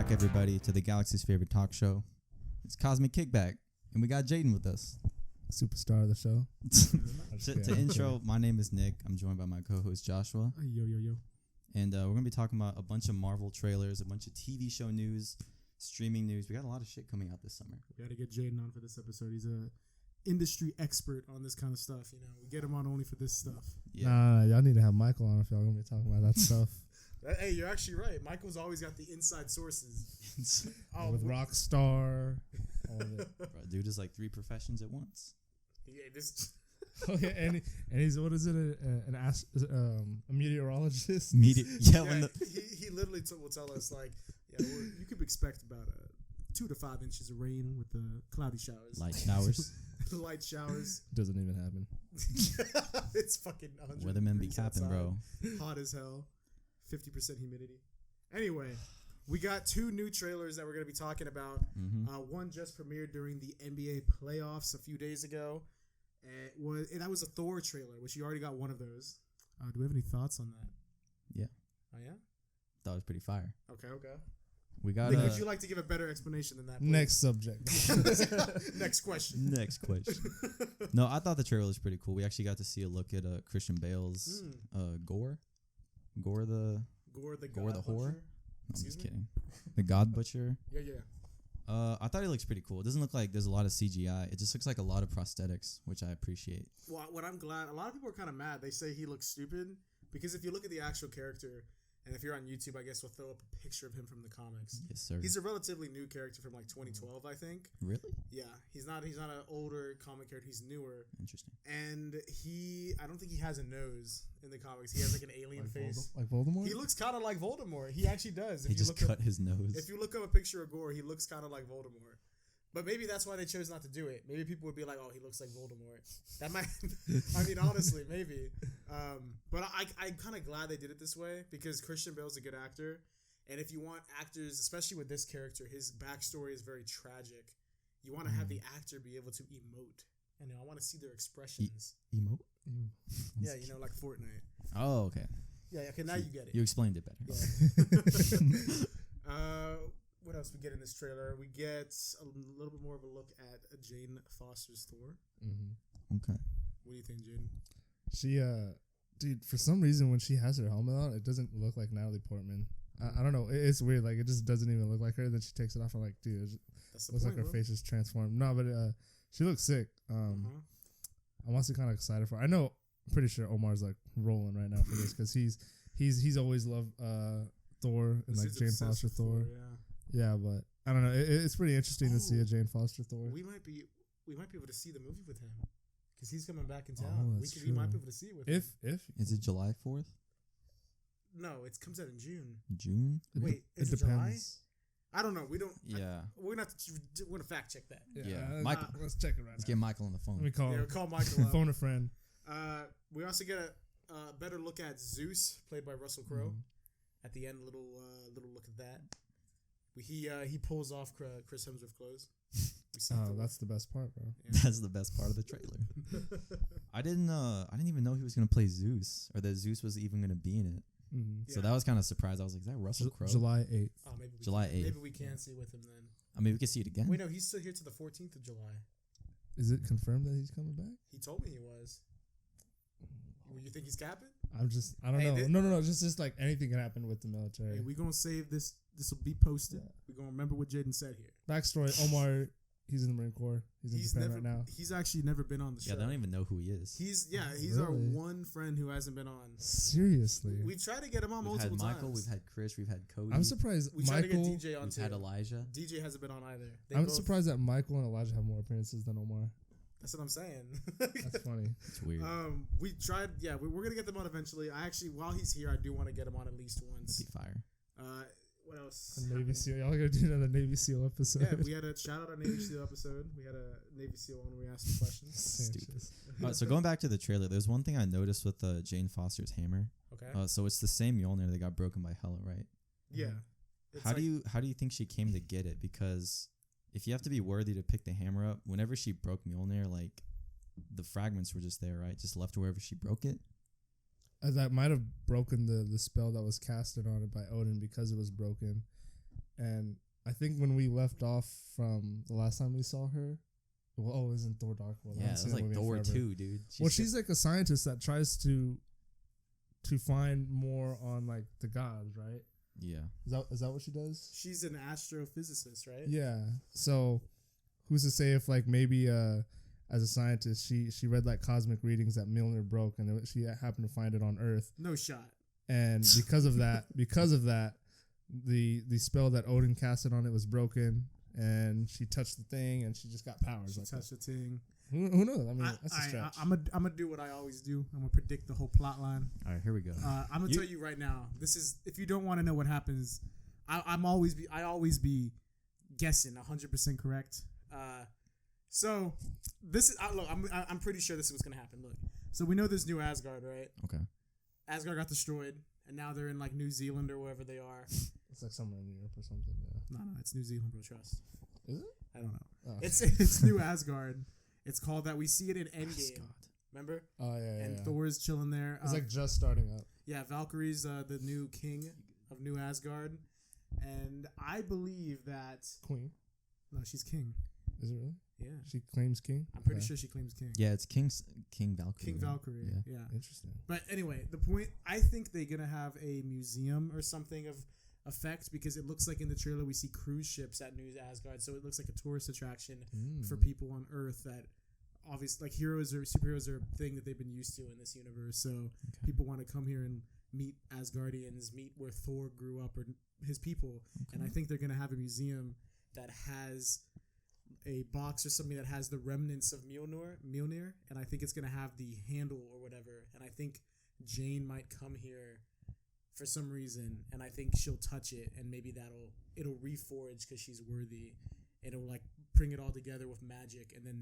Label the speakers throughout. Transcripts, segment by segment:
Speaker 1: back, everybody, to the Galaxy's favorite talk show. It's Cosmic Kickback, and we got Jaden with us.
Speaker 2: Superstar of the show.
Speaker 1: To intro, my name is Nick. I'm joined by my co-host Joshua.
Speaker 2: Yo.
Speaker 1: And we're going to be talking about a bunch of Marvel trailers, a bunch of TV show news, streaming news. We got a lot of shit coming out this summer.
Speaker 3: We got to get Jaden on for this episode. He's a industry expert on this kind of stuff. You know, we get him on only for this stuff.
Speaker 1: Yeah.
Speaker 2: Nah, y'all need to have Michael on if y'all gonna be talking about that stuff.
Speaker 3: Hey, you're actually right. Michael's always got the inside sources.
Speaker 2: With Rockstar. All of it.
Speaker 1: Bro, dude is like 3 professions at once.
Speaker 3: Yeah, this.
Speaker 2: Okay, and he's, what is it, a meteorologist?
Speaker 1: He
Speaker 3: literally will tell us, like, yeah, you could expect about 2 to 5 inches of rain with the cloudy showers.
Speaker 1: Light showers.
Speaker 3: Light showers.
Speaker 2: Doesn't even happen.
Speaker 3: It's fucking 100
Speaker 1: Weathermen be
Speaker 3: degrees
Speaker 1: capping,
Speaker 3: outside.
Speaker 1: bro.
Speaker 3: Hot as hell. 50% humidity. Anyway, we got 2 new trailers that we're going to be talking about.
Speaker 1: Mm-hmm.
Speaker 3: One just premiered during the NBA playoffs a few days ago. And that was a Thor trailer, which you already got one of those. Do we have any thoughts on that?
Speaker 1: Yeah.
Speaker 3: Oh, yeah?
Speaker 1: That was pretty fire.
Speaker 3: Okay.
Speaker 1: We got.
Speaker 3: Nick, would you like to give a better explanation than that? Please?
Speaker 2: Next subject.
Speaker 3: Next question.
Speaker 1: Next question. No, I thought the trailer was pretty cool. We actually got to see a look at Christian Bale's Gore the
Speaker 3: God
Speaker 1: whore.
Speaker 3: Butcher?
Speaker 1: No, I'm just kidding. The God Butcher.
Speaker 3: Yeah.
Speaker 1: I thought it looks pretty cool. It doesn't look like there's a lot of CGI. It just looks like a lot of prosthetics, which I appreciate.
Speaker 3: Well, what I'm glad, a lot of people are kind of mad. They say he looks stupid because if you look at the actual character, and if you're on YouTube, I guess we'll throw up a picture of him from the comics.
Speaker 1: Yes, sir.
Speaker 3: He's a relatively new character from like 2012, I think.
Speaker 1: Really?
Speaker 3: Yeah, he's not an older comic character. He's newer.
Speaker 1: Interesting.
Speaker 3: And I don't think he has a nose in the comics. He has like an alien face.
Speaker 2: Like Voldemort?
Speaker 3: He looks kind of like Voldemort. He actually does.
Speaker 1: He just cut his nose.
Speaker 3: If you look up a picture of Gore, he looks kind of like Voldemort. But maybe that's why they chose not to do it. Maybe people would be like, "Oh, he looks like Voldemort." That might. I mean, honestly, maybe. But I'm kind of glad they did it this way because Christian Bale's a good actor, and if you want actors, especially with this character, his backstory is very tragic. You want to have the actor be able to emote, and I want to see their expressions.
Speaker 1: Emote?
Speaker 3: Yeah, like Fortnite.
Speaker 1: Oh, okay.
Speaker 3: Yeah. Okay, now you get it.
Speaker 1: You explained it better.
Speaker 3: Yeah. What else we get in this trailer? We get a little bit more of a look at Jane Foster's Thor.
Speaker 2: Mm-hmm.
Speaker 1: Okay.
Speaker 3: What do you think, Jane?
Speaker 2: She, dude, for some reason when she has her helmet on, it doesn't look like Natalie Portman. I don't know. It's weird. Like, it just doesn't even look like her. Then she takes it off. I'm like, dude, it looks like her face is transformed. No, but she looks sick. I'm also kind of excited for her. I know, I'm pretty sure Omar's like rolling right now for this because he's always loved Thor and like Jane Foster Thor. Yeah, but I don't know. It's pretty interesting to see a Jane Foster Thor.
Speaker 3: We might be able to see the movie with him because he's coming back in town. We might be able to see it with him.
Speaker 2: If
Speaker 1: is it July 4th?
Speaker 3: No, it comes out in June.
Speaker 1: June?
Speaker 3: Wait, is it July? I don't know. We don't.
Speaker 1: Yeah.
Speaker 3: We're gonna fact check that.
Speaker 1: Yeah.
Speaker 2: Michael, let's check it right now.
Speaker 1: Let's get Michael on the phone.
Speaker 2: Let me call.
Speaker 3: Yeah, call Michael.
Speaker 2: Phone a friend.
Speaker 3: We also get a better look at Zeus, played by Russell Crowe. At the end, little look at that. He pulls off Chris Hemsworth's clothes.
Speaker 2: That's the best part, bro.
Speaker 1: Yeah. That's the best part of the trailer. I didn't even know he was gonna play Zeus or that Zeus was even gonna be in it.
Speaker 2: Mm-hmm.
Speaker 1: So that was kind of surprised. I was like, "Is that Russell Crowe?"
Speaker 2: July 8th.
Speaker 3: Oh, maybe
Speaker 1: July 8th.
Speaker 3: Maybe we can see with him then.
Speaker 1: I mean, we can see it again.
Speaker 3: Wait, no, he's still here to the 14th of July.
Speaker 2: Is it confirmed that he's coming back?
Speaker 3: He told me he was. You think he's capping?
Speaker 2: I don't know. No. Just like anything can happen with the military.
Speaker 3: Hey, we gonna save this. This will be posted. Yeah. We gonna remember what Jaden said here.
Speaker 2: Backstory: Omar, he's in the Marine Corps. He's in Japan right now.
Speaker 3: He's actually never been on the show.
Speaker 1: Yeah, they don't even know who he is.
Speaker 3: He's
Speaker 2: really?
Speaker 3: our one friend who hasn't been on.
Speaker 2: Seriously,
Speaker 3: we've tried to get him on
Speaker 1: We've
Speaker 3: multiple
Speaker 1: had Michael,
Speaker 3: times.
Speaker 1: we've had Chris, we've had Cody.
Speaker 2: I'm surprised.
Speaker 3: We tried to get DJ on
Speaker 1: we've
Speaker 3: too.
Speaker 1: had Elijah.
Speaker 3: DJ hasn't been on either.
Speaker 2: I'm surprised that Michael and Elijah have more appearances than Omar.
Speaker 3: That's what I'm saying.
Speaker 2: That's funny.
Speaker 1: It's weird.
Speaker 3: We tried. Yeah, we're gonna get them on eventually. I actually, while he's here, I do want to get him on at least once.
Speaker 1: That'd be fire.
Speaker 3: What else?
Speaker 2: A Navy SEAL. Y'all gotta do another Navy SEAL episode.
Speaker 3: Yeah, we had a shout out our Navy SEAL episode. We had a Navy SEAL one where we asked some questions.
Speaker 1: Stupid. So going back to the trailer, there's one thing I noticed with Jane Foster's hammer.
Speaker 3: Okay.
Speaker 1: So it's the same Mjolnir that got broken by Hela, right?
Speaker 3: Yeah.
Speaker 1: How do you think she came to get it? Because if you have to be worthy to pick the hammer up, whenever she broke Mjolnir, like the fragments were just there, right? Just left wherever she broke it.
Speaker 2: That might have broken the spell that was casted on it by Odin because it was broken. And I think when we left off from the last time we saw her, it was in Thor Dark World.
Speaker 1: Yeah, it was like Thor 2, dude.
Speaker 2: She's like a scientist that tries to find more on like the gods, right?
Speaker 1: Yeah.
Speaker 2: Is that what she does?
Speaker 3: She's an astrophysicist, right?
Speaker 2: Yeah. So who's to say if like maybe as a scientist she read like cosmic readings that Mjolnir broke and she happened to find it on Earth.
Speaker 3: No shot.
Speaker 2: And because of that, the spell that Odin casted on it was broken, and she touched the thing and she just got powers.
Speaker 3: She touched the thing.
Speaker 2: Who knows? I mean, that's a stretch.
Speaker 3: I'm gonna do what I always do. I'm gonna predict the whole plot line.
Speaker 1: All right, here we go.
Speaker 3: I'm gonna tell you right now. This is if you don't want to know what happens. I always be guessing 100% correct. So this is look. I'm pretty sure this is what's gonna happen. Look. So we know there's new Asgard, right?
Speaker 1: Okay.
Speaker 3: Asgard got destroyed, and now they're in like New Zealand or wherever they are.
Speaker 2: It's like somewhere in Europe or something. Yeah.
Speaker 3: No, it's New Zealand, bro. Trust.
Speaker 2: Is it?
Speaker 3: I don't know.
Speaker 2: Oh.
Speaker 3: It's New Asgard. It's called that. We see it in Endgame. Remember?
Speaker 2: Oh yeah.
Speaker 3: And Thor's chilling there.
Speaker 2: It's like just starting up.
Speaker 3: Yeah, Valkyrie's the new king of New Asgard, and I believe that
Speaker 2: Queen.
Speaker 3: No, she's king.
Speaker 2: Is it really?
Speaker 3: Yeah.
Speaker 2: She claims king?
Speaker 3: I'm pretty sure she claims king.
Speaker 1: Yeah, it's King Valkyrie.
Speaker 3: King Valkyrie. Yeah.
Speaker 2: Interesting.
Speaker 3: But anyway, the point, I think they're going to have a museum or something of effect because it looks like in the trailer we see cruise ships at New Asgard. So it looks like a tourist attraction for people on Earth that obviously like heroes or superheroes are a thing that they've been used to in this universe. So people want to come here and meet Asgardians, meet where Thor grew up or his people. And I think they're going to have a museum that has a box or something that has the remnants of Mjolnir, and I think it's gonna have the handle or whatever. And I think Jane might come here for some reason, and I think she'll touch it, and maybe it'll reforge because she's worthy. It'll like bring it all together with magic, and then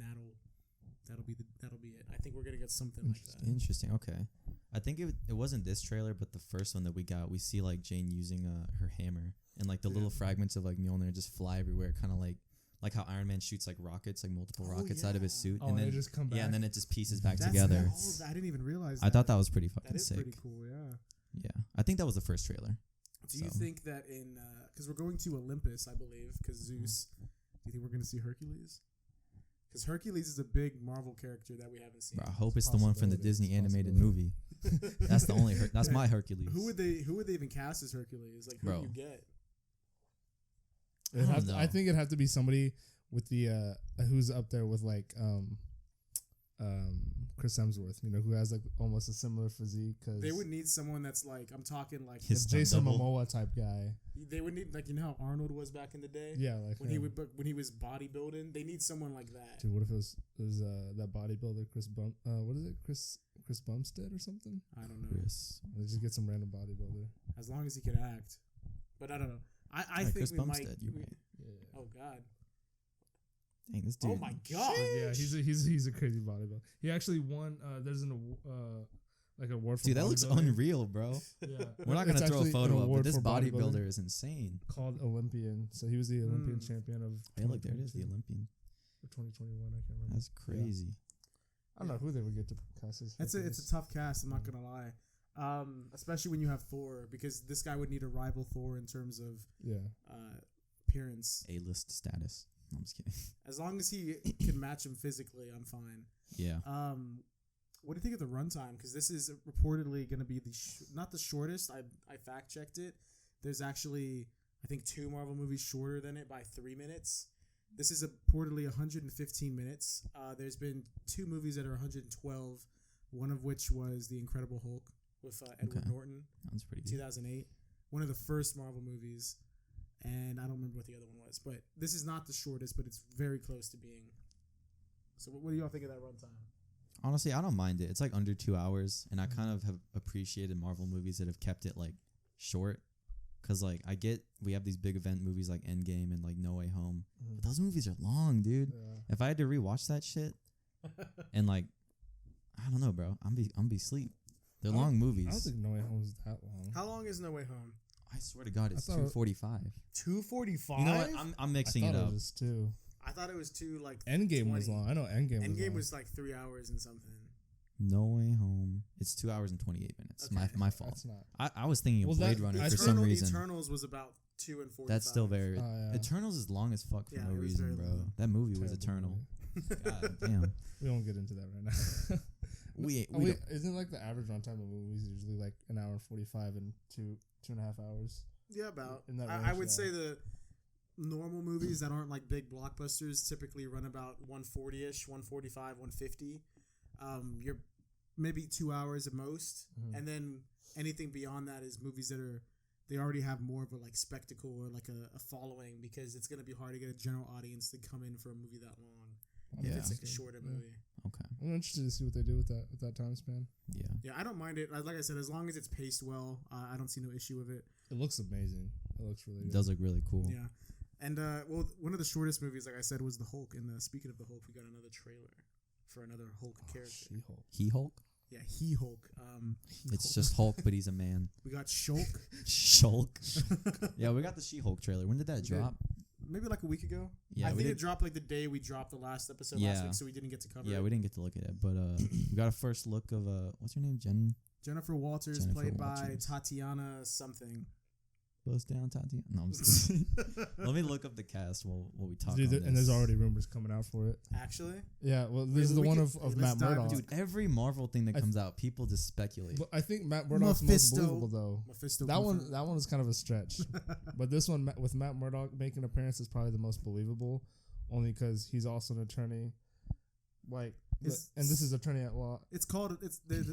Speaker 3: that'll be it. I think we're gonna get something like that.
Speaker 1: Interesting. Okay, I think it wasn't this trailer, but the first one that we got, we see like Jane using her hammer, and like the little fragments of like Mjolnir just fly everywhere, kind of like how Iron Man shoots like rockets, like multiple rockets out of his suit, and then
Speaker 2: they just come back.
Speaker 1: Yeah, and then it just pieces back together.
Speaker 3: I didn't even realize.
Speaker 1: I thought that was pretty fucking sick.
Speaker 3: That is pretty cool. Yeah.
Speaker 1: Yeah, I think that was the first trailer.
Speaker 3: Do you think that in because we're going to Olympus, I believe, because Zeus? Do you think we're going to see Hercules? Because Hercules is a big Marvel character that we haven't seen.
Speaker 1: Bro, I hope it's the one from the Disney animated movie. That's the only. That's my Hercules.
Speaker 3: Who would they even cast as Hercules? Like who do you get?
Speaker 2: I think it'd have to be somebody with the who's up there with like Chris Hemsworth, who has like almost a similar physique. Cause
Speaker 3: they would need someone that's like I'm talking like
Speaker 2: his Jason Momoa type guy.
Speaker 3: They would need like how Arnold was back in the day.
Speaker 2: Yeah, like
Speaker 3: when he was bodybuilding, they need someone like that.
Speaker 2: Dude, what if it was that bodybuilder Chris Bumstead or something?
Speaker 3: I don't know.
Speaker 2: Let's just get some random bodybuilder.
Speaker 3: As long as he could act, but I don't know. I think
Speaker 1: Chris
Speaker 3: we
Speaker 1: Bumstead,
Speaker 3: might.
Speaker 2: Yeah.
Speaker 3: Oh God.
Speaker 1: Dang, this dude.
Speaker 3: Oh my God.
Speaker 2: Yeah, he's a crazy bodybuilder. He actually won. There's an award for
Speaker 1: dude. That looks unreal, bro.
Speaker 2: Yeah,
Speaker 1: we're not gonna throw a photo up, but this bodybuilder is insane.
Speaker 2: Called Olympian. So he was the Olympian champion of.
Speaker 1: Hey, look, there it is, the Olympian.
Speaker 2: For 2021, I can't remember.
Speaker 1: That's crazy.
Speaker 2: Yeah. I don't know who they would get to cast this.
Speaker 3: It's a tough cast. I'm not gonna lie. Especially when you have Thor, because this guy would need a rival Thor in terms of appearance,
Speaker 1: A-list status. No, I'm just kidding.
Speaker 3: As long as he can match him physically, I'm fine.
Speaker 1: Yeah.
Speaker 3: What do you think of the runtime? Because this is reportedly going to be not the shortest. I fact checked it. There's actually I think 2 Marvel movies shorter than it by 3 minutes. This is reportedly 115 minutes. There's been 2 movies that are 112. One of which was The Incredible Hulk with Edward Norton.
Speaker 1: That's pretty good.
Speaker 3: 2008. One of the first Marvel movies. And I don't remember what the other one was. But this is not the shortest, but it's very close to being. So what do y'all think of that runtime?
Speaker 1: Honestly, I don't mind it. It's like under 2 hours. And I kind of have appreciated Marvel movies that have kept it like short. Because like I get we have these big event movies like Endgame and like No Way Home. But those movies are long, dude. Yeah. If I had to rewatch that shit and like, I don't know, bro. I'm be sleep. They're long movies.
Speaker 2: I don't think No Way Home is that long.
Speaker 3: How long is No Way Home?
Speaker 1: I swear to God, it's 2:45.
Speaker 3: 2:45.
Speaker 1: You know what? I'm mixing it up.
Speaker 2: It was 2.
Speaker 3: I thought it was 2 like.
Speaker 2: Endgame 20. Was long. I know Endgame
Speaker 3: was like 3 hours and something.
Speaker 1: No Way Home. It's 2 hours and 28 minutes. Okay. My fault.
Speaker 2: That's not.
Speaker 1: I was thinking of Blade Runner for some reason.
Speaker 3: Eternals was about 2 and 45.
Speaker 1: That's still very.
Speaker 2: yeah.
Speaker 1: Eternals is long as fuck for
Speaker 3: Yeah,
Speaker 1: no
Speaker 3: it was
Speaker 1: reason,
Speaker 3: very
Speaker 1: bro.
Speaker 3: long.
Speaker 1: That movie was
Speaker 2: Terrible
Speaker 1: eternal. God damn.
Speaker 2: We won't get into that right now.
Speaker 1: We
Speaker 2: Isn't like the average runtime of movies usually like an hour and 45 and 2.5 hours?
Speaker 3: Yeah, about.
Speaker 2: In that
Speaker 3: I
Speaker 2: range,
Speaker 3: would
Speaker 2: yeah.
Speaker 3: say the normal movies that aren't like big blockbusters typically run about 140-ish, 145, 150. You're maybe 2 hours at most.
Speaker 2: Mhm.
Speaker 3: And then anything beyond that is movies that they already have more of a like spectacle or like a following, because it's going to be hard to get a general audience to come in for a movie that long.
Speaker 1: Yeah.
Speaker 3: If it's like a shorter movie.
Speaker 1: Okay.
Speaker 2: I'm interested to see what they do with that time span.
Speaker 1: Yeah.
Speaker 3: Yeah, I don't mind it. Like I said, as long as it's paced well, I don't see no issue with it.
Speaker 2: It looks amazing. It looks really
Speaker 1: It
Speaker 2: good.
Speaker 1: does look really cool.
Speaker 3: Yeah. And, well, one of the shortest movies, like I said, was The Hulk. And speaking of The Hulk, we got another trailer for another Hulk character.
Speaker 2: She-Hulk.
Speaker 1: He Hulk.
Speaker 3: Yeah, He-Hulk.
Speaker 1: It's just Hulk, but he's a man.
Speaker 3: We got Shulk.
Speaker 1: Shulk. Yeah, we got the She-Hulk trailer. When did that drop?
Speaker 3: Maybe like a week ago.
Speaker 1: Yeah,
Speaker 3: I
Speaker 1: we
Speaker 3: think
Speaker 1: did.
Speaker 3: it dropped like the day we dropped the last episode last week, so we didn't get to cover it.
Speaker 1: Yeah, we didn't get to look at it, but we got a first look of what's her name?
Speaker 3: Jennifer Walters,
Speaker 1: Jennifer
Speaker 3: played
Speaker 1: Walters.
Speaker 3: by Tatiana something.
Speaker 1: Bust down, Tatiana. No, I'm just kidding. Let me look up the cast while we talk.
Speaker 2: Dude,
Speaker 1: on
Speaker 2: and there's
Speaker 1: this.
Speaker 2: already rumors coming out for it.
Speaker 3: Actually?
Speaker 2: Yeah, well, this is the one of
Speaker 3: let's
Speaker 2: Matt
Speaker 3: dive
Speaker 2: Murdock.
Speaker 3: into
Speaker 1: Dude, every Marvel thing that comes out, people just speculate.
Speaker 2: But I think Matt Murdock's most
Speaker 3: Mephisto.
Speaker 2: believable though.
Speaker 3: Mephisto.
Speaker 2: That
Speaker 3: confirmed.
Speaker 2: one is kind of a stretch. But this one with Matt Murdock making an appearance is probably the most believable, only because he's also an attorney. And this is attorney at law.
Speaker 3: It's called.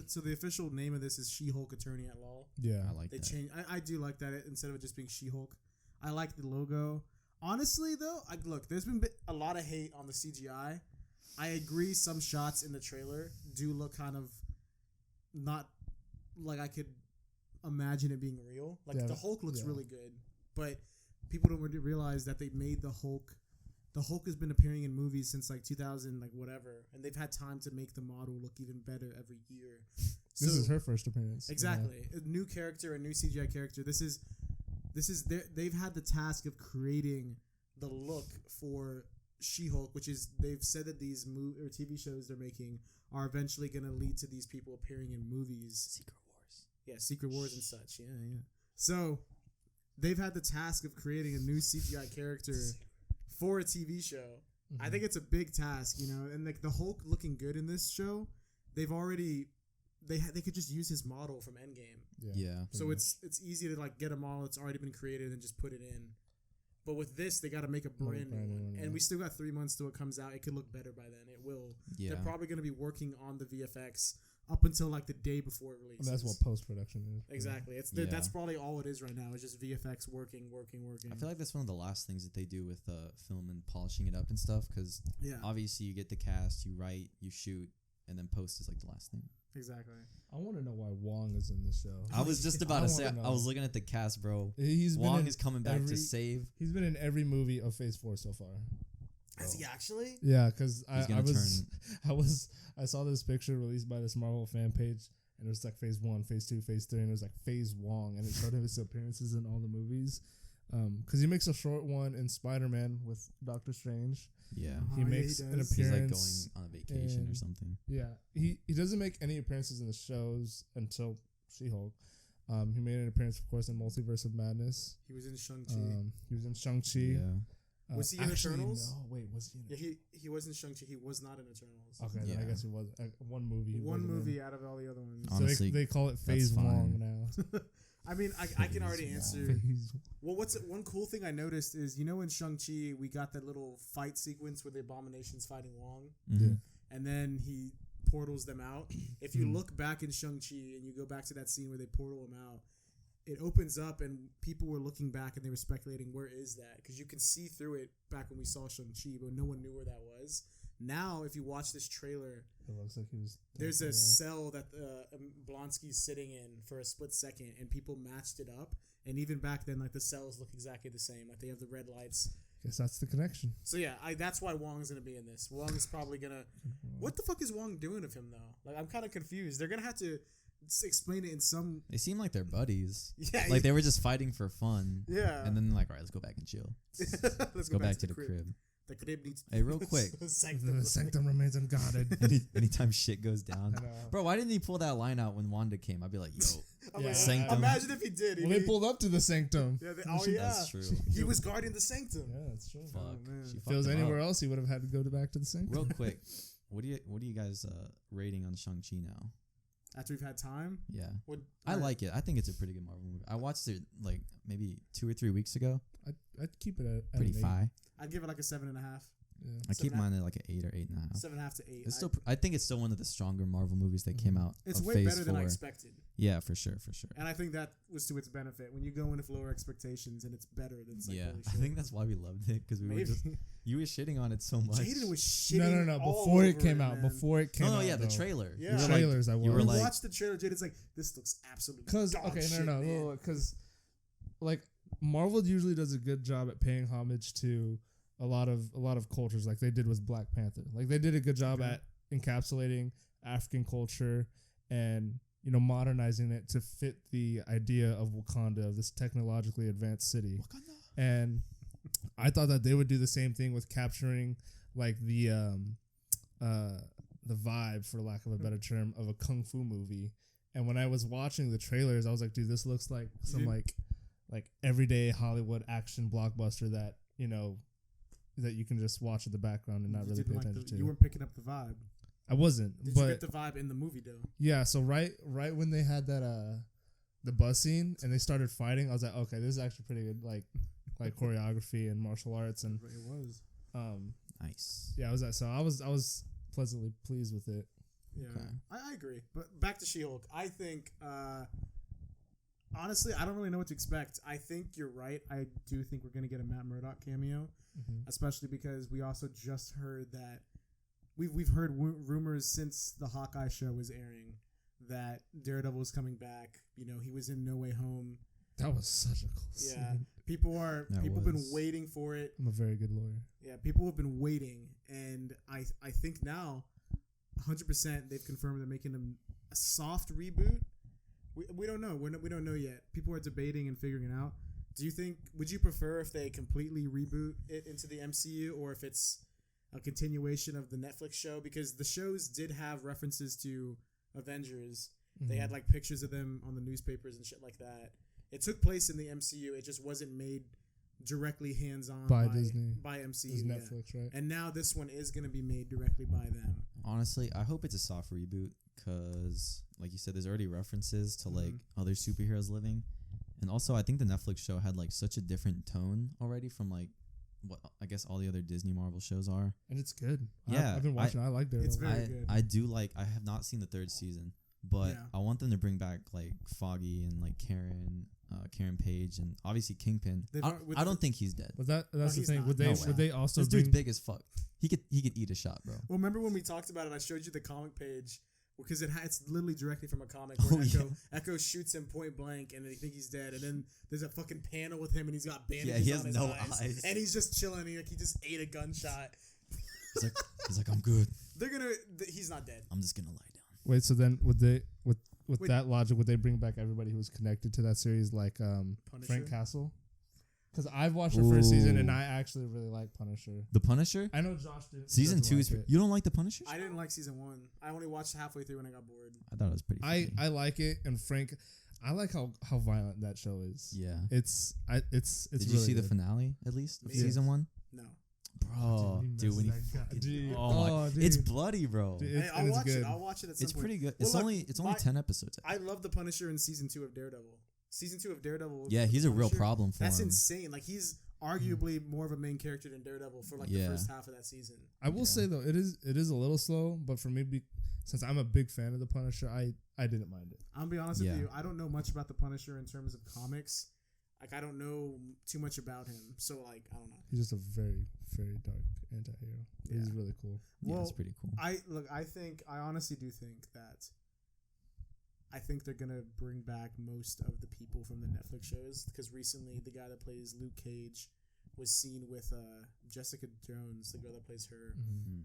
Speaker 3: So the official name of this is She-Hulk Attorney at Law.
Speaker 2: Yeah,
Speaker 1: I like
Speaker 3: They
Speaker 1: that.
Speaker 3: changed. I do like that instead of it just being She-Hulk. I like the logo. Honestly, though, look, there's been a lot of hate on the CGI. I agree. Some shots in the trailer do look kind of not like I could imagine it being real. Like
Speaker 2: Yeah,
Speaker 3: the Hulk looks
Speaker 2: yeah.
Speaker 3: really good, but people don't really realize that they made the Hulk. The Hulk has been appearing in movies since like 2000, like whatever, and they've had time to make the model look even better every year.
Speaker 2: this is her first appearance.
Speaker 3: Exactly, a new character, a new CGI character. This is they've had the task of creating the look for She-Hulk, which is they've said that these or TV shows they're making are eventually going to lead to these people appearing in movies.
Speaker 1: Secret Wars.
Speaker 3: Yeah, Secret Wars and such. Yeah. So they've had the task of creating a new CGI character for a TV show. I think it's a big task, and like the Hulk looking good in this show, they've already they could just use his model from Endgame.
Speaker 1: Yeah.
Speaker 3: So it's easy to like get a model that's already been created and just put it in. But with this, they got to make a brand new one, and we still got 3 months till it comes out. It could look better by then. It will.
Speaker 1: Yeah.
Speaker 3: They're probably going to be working on the VFX up until like the day before it releases.
Speaker 2: And that's what post-production is.
Speaker 3: Exactly. That's probably all it is right now. It's just VFX working.
Speaker 1: I feel like that's one of the last things that they do with film and polishing it up and stuff, because obviously you get the cast, you write, you shoot, and then post is like the last thing.
Speaker 3: Exactly.
Speaker 2: I want to know why Wong is in this show.
Speaker 1: I was just about to say,
Speaker 2: wanna know.
Speaker 1: I was looking at the cast, bro.
Speaker 2: Wong
Speaker 1: is coming back to save.
Speaker 2: He's been in every movie of Phase 4 so far.
Speaker 3: Is he actually?
Speaker 2: Yeah, because I saw this picture released by this Marvel fan page, and it was like Phase 1, Phase 2, Phase 3, and it was like Phase Wong, and it showed his appearances in all the movies. Because he makes a short one in Spider-Man with Doctor Strange.
Speaker 1: Yeah.
Speaker 2: He makes an appearance.
Speaker 1: He's like going on a vacation or something.
Speaker 2: Yeah. He doesn't make any appearances in the shows until She-Hulk. He made an appearance, of course, in Multiverse of Madness.
Speaker 3: He was in Shang-Chi.
Speaker 2: He was in Shang-Chi.
Speaker 1: Yeah.
Speaker 3: Was he in Eternals?
Speaker 2: No, wait, was he in
Speaker 3: Yeah, he was in Shang-Chi. He was not in Eternals.
Speaker 2: Okay, then I guess he was. One movie.
Speaker 3: One movie out of all the other ones.
Speaker 1: Honestly,
Speaker 2: so they call it Phase Wong now.
Speaker 3: I mean, I can already answer. Well, one cool thing I noticed is, in Shang-Chi, we got that little fight sequence where the Abomination's fighting Wong.
Speaker 1: Mm-hmm.
Speaker 3: And then he portals them out. If you look back in Shang-Chi and you go back to that scene where they portal him out, it opens up and people were looking back and they were speculating, where is that? Because you can see through it back when we saw Shang-Chi, but no one knew where that was. Now, if you watch this trailer,
Speaker 2: it looks like he was.
Speaker 3: There's a cell that Blonsky's sitting in for a split second, and people matched it up. And even back then, like the cells look exactly the same. Like they have the red lights.
Speaker 2: Guess that's the connection.
Speaker 3: So yeah, that's why Wong's gonna be in this. Wong's probably gonna. What the fuck is Wong doing of him though? Like I'm kind of confused. They're gonna have to explain it in some.
Speaker 1: They seem like they're buddies.
Speaker 3: Yeah,
Speaker 1: like they were just fighting for fun.
Speaker 3: Yeah,
Speaker 1: and then like, all right, let's go back and chill.
Speaker 3: let's
Speaker 1: go back to the crib.
Speaker 3: The crib needs.
Speaker 1: Hey, real quick.
Speaker 3: The
Speaker 2: The sanctum remains unguarded.
Speaker 1: Anytime shit goes down.
Speaker 2: I know.
Speaker 1: Bro, why didn't he pull that line out when Wanda came? I'd be like, yo.
Speaker 3: I'm
Speaker 2: Yeah.
Speaker 3: like,
Speaker 1: Sanctum.
Speaker 3: imagine if he did.
Speaker 2: Well, they pulled up to the sanctum.
Speaker 3: Yeah, yeah.
Speaker 1: That's true.
Speaker 3: He was guarding the sanctum.
Speaker 2: Yeah, that's true.
Speaker 1: Fuck.
Speaker 3: man.
Speaker 1: She
Speaker 2: If it was
Speaker 1: fucked him
Speaker 2: anywhere
Speaker 1: up.
Speaker 2: else, he would have had to go back to the sanctum.
Speaker 1: Real quick, what do you guys rating on Shang-Chi now?
Speaker 3: After we've had time,
Speaker 1: Yeah.
Speaker 3: what,
Speaker 1: I like it. I think it's a pretty good Marvel movie. I watched it like maybe 2 or 3 weeks ago.
Speaker 2: I'd keep it at
Speaker 1: Pretty
Speaker 2: an 8.
Speaker 1: fine.
Speaker 3: I'd give it like a 7.5.
Speaker 2: Yeah.
Speaker 1: I keep
Speaker 3: 7.5.
Speaker 1: mine at like an 8 or 8.5.
Speaker 3: 7.5 to 8.
Speaker 1: It's still. I think it's still one of the stronger Marvel movies that came out.
Speaker 3: It's
Speaker 1: of
Speaker 3: way
Speaker 1: phase
Speaker 3: better than I
Speaker 1: 4.
Speaker 3: expected.
Speaker 1: Yeah, for sure.
Speaker 3: And I think that was to its benefit. When you go in with lower expectations and it's better, then it's like,
Speaker 1: Yeah,
Speaker 3: holy
Speaker 1: I
Speaker 3: shit.
Speaker 1: think that's why we loved it because we were
Speaker 3: Maybe.
Speaker 1: just you were shitting on it so much.
Speaker 3: Jaden was shitting.
Speaker 2: No.
Speaker 3: all
Speaker 2: Before it
Speaker 3: over
Speaker 2: came out.
Speaker 3: man.
Speaker 2: Before it came out.
Speaker 1: No, yeah, the
Speaker 2: though.
Speaker 1: trailer.
Speaker 3: Yeah.
Speaker 1: You were like-
Speaker 2: Trailers. I
Speaker 1: you
Speaker 2: was.
Speaker 1: were
Speaker 3: We
Speaker 1: like-
Speaker 3: watched the trailer. Jaden's like, this looks absolutely
Speaker 2: Because
Speaker 3: dog
Speaker 2: okay,
Speaker 3: shit,
Speaker 2: no,
Speaker 3: man.
Speaker 2: because like Marvel usually does a good job at paying homage to a lot of cultures, like they did with Black Panther. Like they did a good job at encapsulating African culture and modernizing it to fit the idea of Wakanda, of this technologically advanced city. And I thought that they would do the same thing with capturing like the vibe, for lack of a better term, of a kung fu movie. And when I was watching the trailers, I was like, dude, this looks like some like everyday Hollywood action blockbuster that that you can just watch in the background and not really pay attention to.
Speaker 3: You weren't picking up the vibe.
Speaker 2: I wasn't,
Speaker 3: Did
Speaker 2: but
Speaker 3: you get the vibe in the movie though?
Speaker 2: yeah. So right when they had that the bus scene and they started fighting, I was like, okay, this is actually pretty good, like choreography and martial arts, and
Speaker 3: It was.
Speaker 1: Nice.
Speaker 2: yeah, I was pleasantly pleased with it.
Speaker 3: Yeah,
Speaker 1: Okay.
Speaker 3: I agree. But back to She-Hulk. I think, honestly, I don't really know what to expect. I think you're right. I do think we're going to get a Matt Murdock cameo, especially because we also just heard that we've heard rumors since the Hawkeye show was airing that Daredevil is coming back. He was in No Way Home.
Speaker 2: That was such a cool
Speaker 3: Yeah,
Speaker 2: scene.
Speaker 3: people have been waiting for it.
Speaker 2: I'm a very good lawyer.
Speaker 3: Yeah, people have been waiting, and I think now 100% they've confirmed they're making a soft reboot. We don't know. We don't know yet. People are debating and figuring it out. Would you prefer if they completely reboot it into the MCU, or if it's a continuation of the Netflix show? Because the shows did have references to Avengers. They had like pictures of them on the newspapers and shit like that. It took place in the MCU. It just wasn't made directly hands-on
Speaker 2: by Disney,
Speaker 3: by MCU.
Speaker 2: it's
Speaker 3: Yeah.
Speaker 2: Netflix, right?
Speaker 3: And now this one is going to be made directly by them.
Speaker 1: Honestly, I hope it's a soft reboot because, like you said, there's already references to like other superheroes living, and also I think the Netflix show had like such a different tone already from like what I guess all the other Disney Marvel shows are.
Speaker 2: And it's good.
Speaker 1: Yeah,
Speaker 2: I've been watching. I like Daredevil.
Speaker 3: It's very good.
Speaker 1: I do like. I have not seen the 3rd season, but
Speaker 3: Yeah.
Speaker 1: I want them to bring back like Foggy and like Karen Page, and obviously Kingpin. I don't think he's dead.
Speaker 2: But that's the
Speaker 3: he's
Speaker 2: thing.
Speaker 3: not.
Speaker 2: Would
Speaker 1: No
Speaker 2: they
Speaker 1: way.
Speaker 2: would they also
Speaker 1: This dude's
Speaker 2: bring
Speaker 1: big as fuck. He could eat a shot, bro.
Speaker 3: Well, remember when we talked about it? I showed you the comic page because it's literally directly from a comic
Speaker 1: Oh,
Speaker 3: where
Speaker 1: yeah.
Speaker 3: Echo shoots him point blank, and they think he's dead. And then there's a fucking panel with him, and he's got bandages
Speaker 1: Yeah, he has
Speaker 3: on his
Speaker 1: no eyes.
Speaker 3: and he's just chilling. He just ate a gunshot.
Speaker 1: He's like I'm good.
Speaker 3: He's not dead.
Speaker 1: I'm just gonna lie down.
Speaker 2: Wait, so then would they with
Speaker 3: Wait.
Speaker 2: that logic would they bring back everybody who's connected to that series, like
Speaker 3: Punisher?
Speaker 2: Frank Castle? Because I've watched the first season and
Speaker 1: Ooh.
Speaker 2: I actually really like Punisher.
Speaker 1: The Punisher.
Speaker 2: I know Josh did.
Speaker 1: Season 2 is. You don't like the Punisher?
Speaker 3: I didn't like season 1. I only watched halfway through when I got bored.
Speaker 1: I thought it was pretty. Funny.
Speaker 2: I like it, and Frank, I like how violent that show is.
Speaker 1: Yeah.
Speaker 2: It's
Speaker 1: Did
Speaker 2: really
Speaker 1: you see the
Speaker 2: good.
Speaker 1: finale at least of
Speaker 3: Yes.
Speaker 1: season 1?
Speaker 3: No.
Speaker 1: Bro, dude, when he
Speaker 2: dude,
Speaker 1: oh my,
Speaker 2: dude.
Speaker 1: it's bloody, bro.
Speaker 2: Dude,
Speaker 3: Hey,
Speaker 2: and it's
Speaker 3: I'll
Speaker 2: good.
Speaker 3: watch it at some
Speaker 1: It's
Speaker 3: point.
Speaker 1: pretty good.
Speaker 3: Well,
Speaker 1: It's
Speaker 3: look,
Speaker 1: only
Speaker 3: my-
Speaker 1: 10 episodes.
Speaker 3: I love the Punisher in season 2 of Daredevil. Season 2 of Daredevil.
Speaker 1: Yeah, he's a real
Speaker 3: Punisher,
Speaker 1: problem for
Speaker 3: That's
Speaker 1: him.
Speaker 3: insane. Like he's arguably more of a main character than Daredevil for like the
Speaker 1: Yeah.
Speaker 3: first half of that season.
Speaker 2: I will say though, it is a little slow, but for me, since I'm a big fan of the Punisher, I didn't mind it.
Speaker 3: I'm gonna be honest
Speaker 1: Yeah.
Speaker 3: with you. I don't know much about the Punisher in terms of comics. Like I don't know too much about him, so like I don't know.
Speaker 2: He's just a very, very dark anti-hero.
Speaker 3: Yeah.
Speaker 2: He's really cool.
Speaker 1: Yeah,
Speaker 3: Well,
Speaker 1: it's pretty cool.
Speaker 3: I honestly do think that. I think they're gonna bring back most of the people from the Netflix shows because recently the guy that plays Luke Cage was seen with Jessica Jones, the girl that plays her.
Speaker 1: Mm.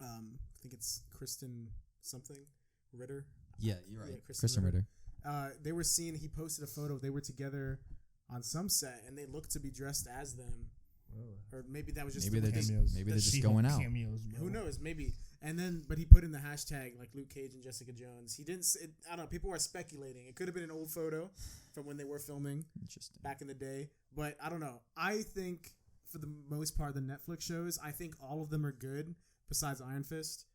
Speaker 3: I think it's Kristen something Ritter.
Speaker 1: Yeah, you're right.
Speaker 3: Yeah,
Speaker 1: Kristen Ritter.
Speaker 3: They were seen. He posted a photo. They were together on some set, and they looked to be dressed as them. or maybe that was just
Speaker 1: maybe they're just
Speaker 2: cameos.
Speaker 1: maybe
Speaker 2: The
Speaker 1: they're just
Speaker 2: She-Hulk
Speaker 1: going out.
Speaker 2: cameos, bro.
Speaker 3: Who knows? Maybe. And then, but he put in the hashtag like Luke Cage and Jessica Jones. He didn't. I don't know. People are speculating. It could have been an old photo from when they were filming
Speaker 1: Interesting.
Speaker 3: back in the day. But I don't know. I think for the most part, the Netflix shows, I think all of them are good besides Iron Fist.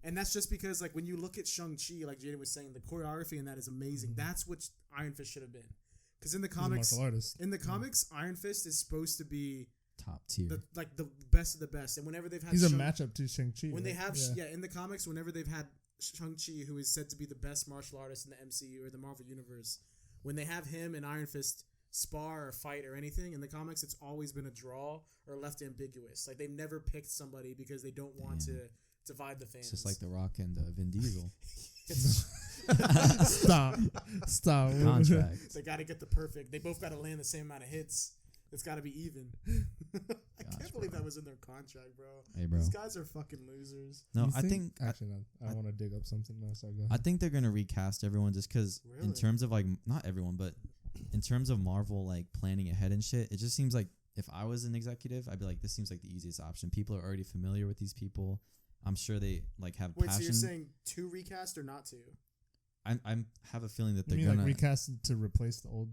Speaker 3: And that's just because, like, when you look at Shang-Chi, like Jaden was saying, the choreography in that is amazing.
Speaker 2: Mm-hmm.
Speaker 3: That's what Iron Fist should have been. Because in the
Speaker 2: He's a
Speaker 3: comics,
Speaker 2: martial artist.
Speaker 3: Iron Fist is supposed to be
Speaker 1: Top tier.
Speaker 3: the best of the best. And whenever they've had
Speaker 2: He's a matchup to Shang-Chi.
Speaker 3: when they
Speaker 2: right?
Speaker 3: have in the comics, whenever they've had Shang-Chi, who is said to be the best martial artist in the MCU or the Marvel Universe, when they have him and Iron Fist spar or fight or anything in the comics, it's always been a draw or left ambiguous. Like, they've never picked somebody because they don't want to divide the fans.
Speaker 1: It's just like The Rock and Vin Diesel.
Speaker 2: Stop.
Speaker 1: Contract.
Speaker 3: They got to get the perfect. They both got to land the same amount of hits. It's got to be even. I can't believe that was in their contract, bro.
Speaker 1: Hey, bro.
Speaker 3: These guys are fucking losers.
Speaker 1: No, I think
Speaker 2: actually, no, I want to dig up something. No, sorry, go ahead.
Speaker 1: I think they're gonna recast everyone just because in
Speaker 3: Really?
Speaker 1: terms of like not everyone, but in terms of Marvel like planning ahead and shit, it just seems like if I was an executive, I'd be like, this seems like the easiest option. People are already familiar with these people. I'm sure they like have
Speaker 3: Wait,
Speaker 1: passion.
Speaker 3: so you're saying to recast or not to?
Speaker 1: I have a feeling that
Speaker 2: You
Speaker 1: they're
Speaker 2: mean
Speaker 1: gonna
Speaker 2: like recast to replace the old?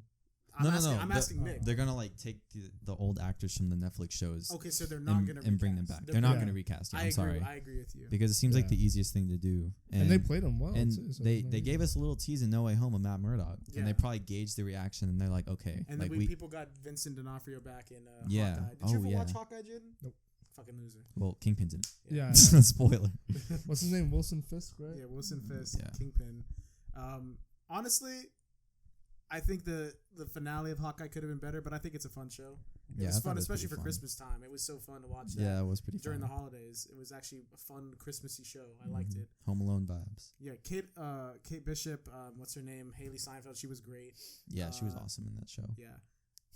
Speaker 3: I'm
Speaker 1: No.
Speaker 3: asking, I'm asking Nick.
Speaker 1: They're gonna like take the old actors from the Netflix shows.
Speaker 3: Okay, so they're not going to
Speaker 1: and bring them back. They're not gonna recast. I'm sorry,
Speaker 3: I agree with you.
Speaker 1: because it seems like the easiest thing to do.
Speaker 2: And they played them well.
Speaker 1: And
Speaker 2: too, so
Speaker 1: they gave us a little tease in No Way Home of Matt Murdock, and they
Speaker 3: Yeah.
Speaker 1: probably gauged the reaction, and they're like, okay,
Speaker 3: And
Speaker 1: like
Speaker 3: then people got Vincent D'Onofrio back in
Speaker 1: Yeah.
Speaker 3: Hawkeye. Did you ever
Speaker 1: Oh,
Speaker 3: watch
Speaker 1: yeah.
Speaker 3: Hawkeye, Jaden?
Speaker 2: Nope.
Speaker 3: Fucking loser.
Speaker 1: well, Kingpin's in it.
Speaker 2: Yeah.
Speaker 1: Spoiler.
Speaker 2: What's his name? Wilson Fisk, right?
Speaker 3: Yeah, Wilson Fisk,
Speaker 1: Yeah.
Speaker 3: Kingpin. Honestly, I think the finale of Hawkeye could have been better, but I think it's a fun show. It was
Speaker 1: I thought
Speaker 3: fun,
Speaker 1: it was
Speaker 3: especially
Speaker 1: pretty
Speaker 3: for
Speaker 1: fun.
Speaker 3: Christmas time. It was so fun to watch that.
Speaker 1: Yeah, it was pretty
Speaker 3: During
Speaker 1: fun.
Speaker 3: the holidays. It was actually a fun Christmassy show. I liked it.
Speaker 1: Home Alone vibes.
Speaker 3: Yeah, Kate Bishop, what's her name? Haley Steinfeld. She was great.
Speaker 1: Yeah, she was awesome in that show.
Speaker 3: Yeah,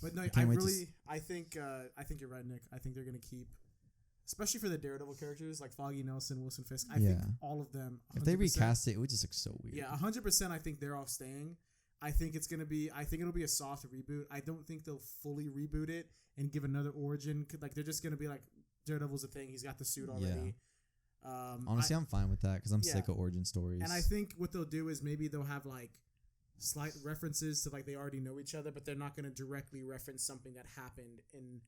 Speaker 3: but no,
Speaker 1: can't wait to
Speaker 3: I think you're right, Nick. I think they're gonna keep, especially for the Daredevil characters like Foggy Nelson, Wilson Fisk. I think all of them. 100%,
Speaker 1: If they recast it, it would just look so weird.
Speaker 3: yeah, 100%. I think they're all staying. I think it'll be a soft reboot. I don't think they'll fully reboot it and give another origin. Like, they're just gonna be like, Daredevil's a thing. He's got the suit already.
Speaker 1: Honestly, I'm fine with that because I'm
Speaker 3: Yeah.
Speaker 1: sick of origin stories.
Speaker 3: And I think what they'll do is maybe they'll have like slight references to like they already know each other, but they're not going to directly reference something that happened in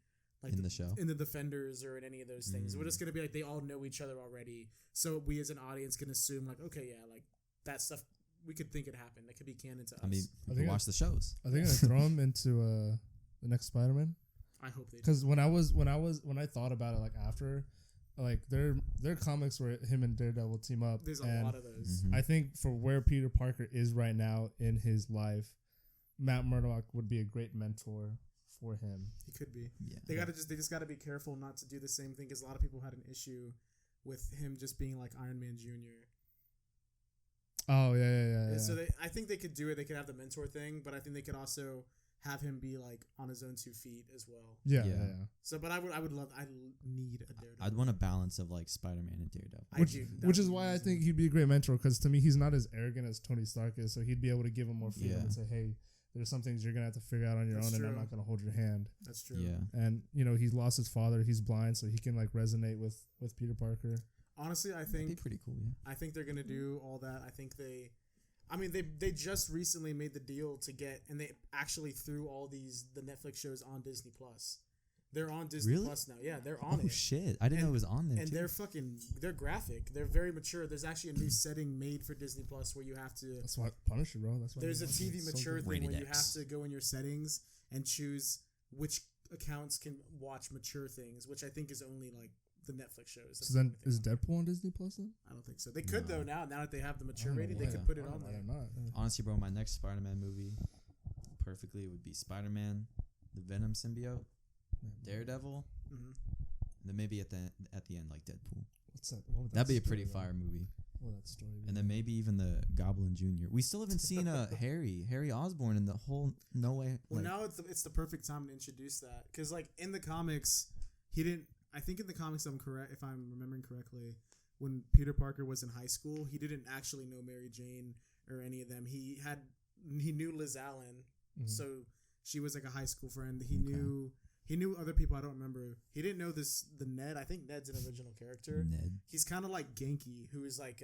Speaker 3: like
Speaker 1: in the show.
Speaker 3: in the Defenders or in any of those things. We're just going to be like they all know each other already, so we as an audience can assume like, okay, yeah, like that stuff we could think it happened. That could be canon to us.
Speaker 1: I mean,
Speaker 2: I
Speaker 1: we
Speaker 2: think
Speaker 1: can watch the shows.
Speaker 2: I think I throw him into the next Spider-Man.
Speaker 3: I hope they do.
Speaker 2: Because when I thought about it, like after, like their comics where him and Daredevil team up.
Speaker 3: There's a
Speaker 2: and
Speaker 3: lot of those.
Speaker 1: Mhm.
Speaker 2: I think for where Peter Parker is right now in his life, Matt Murdock would be a great mentor for him.
Speaker 3: He could be.
Speaker 1: Yeah.
Speaker 3: They just got to be careful not to do the same thing because a lot of people had an issue with him just being like Iron Man Jr.
Speaker 2: Oh yeah.
Speaker 3: And so I think they could do it. They could have the mentor thing, but I think they could also have him be like on his own 2 feet as well.
Speaker 2: Yeah.
Speaker 3: So, but I need a Daredevil.
Speaker 1: I'd want a balance of like Spider-Man and Daredevil.
Speaker 2: Which is why I think he'd be a great mentor. Because to me, he's not as arrogant as Tony Stark is. So he'd be able to give him more freedom and say, "Hey, there's some things you're gonna have to figure out on your own, and I'm not gonna hold your hand."
Speaker 3: That's true.
Speaker 1: Yeah.
Speaker 2: And he's lost his father. He's blind, so he can like resonate with Peter Parker.
Speaker 3: Honestly, I
Speaker 1: That'd be
Speaker 3: think
Speaker 1: pretty cool. Yeah.
Speaker 3: I think they're gonna do all that. I think they just recently made the deal to get, and they actually threw all the Netflix shows on Disney Plus. They're on Disney Plus now. Yeah, they're on it.
Speaker 1: Oh shit! I didn't know it was on there.
Speaker 3: And
Speaker 1: too.
Speaker 3: they're graphic. They're very mature. There's actually a new setting made for Disney Plus where you have to.
Speaker 2: That's why Punisher, bro. That's why
Speaker 3: There's a TV mature thing
Speaker 1: Rated
Speaker 3: where you
Speaker 1: X.
Speaker 3: have to go in your settings and choose which accounts can watch mature things, which I think is only like the Netflix shows.
Speaker 2: So then, is Deadpool on Disney Plus then?
Speaker 3: I don't think so. They could though now that they have the mature rating, they
Speaker 1: why.
Speaker 3: could put it
Speaker 2: I don't
Speaker 3: on
Speaker 2: know
Speaker 3: there.
Speaker 2: why not.
Speaker 1: Honestly, bro, my next Spider-Man movie, perfectly would be Spider-Man, the Venom symbiote, Daredevil,
Speaker 3: Mhm.
Speaker 1: and then maybe at the end like Deadpool.
Speaker 2: What's that? What would that
Speaker 1: That'd be a
Speaker 2: story
Speaker 1: pretty
Speaker 2: be?
Speaker 1: fire movie.
Speaker 2: What would that story be?
Speaker 1: And then maybe even the Goblin Jr. We still haven't seen Harry Osborn in the whole No Way.
Speaker 3: Well, now it's the perfect time to introduce that because like in the comics, he didn't. I think in the comics, I'm correct if I'm remembering correctly. When Peter Parker was in high school, he didn't actually know Mary Jane or any of them. He knew Liz Allen, so she was like a high school friend. He He knew other people. I don't remember. He didn't know the Ned. I think Ned's an original character.
Speaker 1: Ned.
Speaker 3: He's kind of like Genki, who's like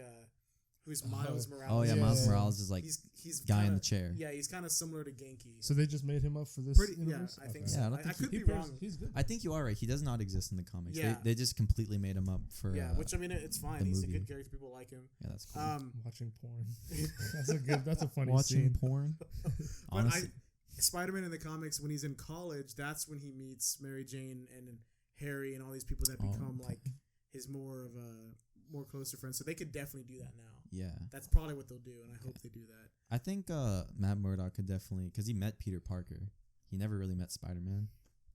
Speaker 3: who's Miles Morales.
Speaker 1: Oh yeah, Miles Morales is like
Speaker 3: he's
Speaker 1: guy
Speaker 3: kinda,
Speaker 1: in the chair.
Speaker 3: Yeah, he's kind of similar to Genki.
Speaker 2: So they just made him up for this universe?
Speaker 3: Yeah, I think
Speaker 2: Okay.
Speaker 3: so.
Speaker 1: Yeah, I don't think
Speaker 3: I could
Speaker 2: He
Speaker 3: be
Speaker 2: plays-
Speaker 3: wrong.
Speaker 2: He's good.
Speaker 1: I think you are right. He does not exist in the comics.
Speaker 3: Yeah.
Speaker 1: They just completely made him up for.
Speaker 3: Yeah, which I mean, it's fine.
Speaker 1: the
Speaker 3: He's a
Speaker 1: movie.
Speaker 3: good character. People like him.
Speaker 1: Yeah, that's cool.
Speaker 2: Watching porn. That's a funny
Speaker 1: Watching
Speaker 2: scene.
Speaker 1: porn.
Speaker 3: But
Speaker 1: Honestly,
Speaker 3: Spider-Man in the comics, when he's in college, that's when he meets Mary Jane and Harry and all these people that become like his more closer friends. So they could definitely do that now.
Speaker 1: yeah.
Speaker 3: That's probably what they'll do, and I hope they do that.
Speaker 1: I think Matt Murdock could definitely, because he met Peter Parker. He never really met Spider-Man.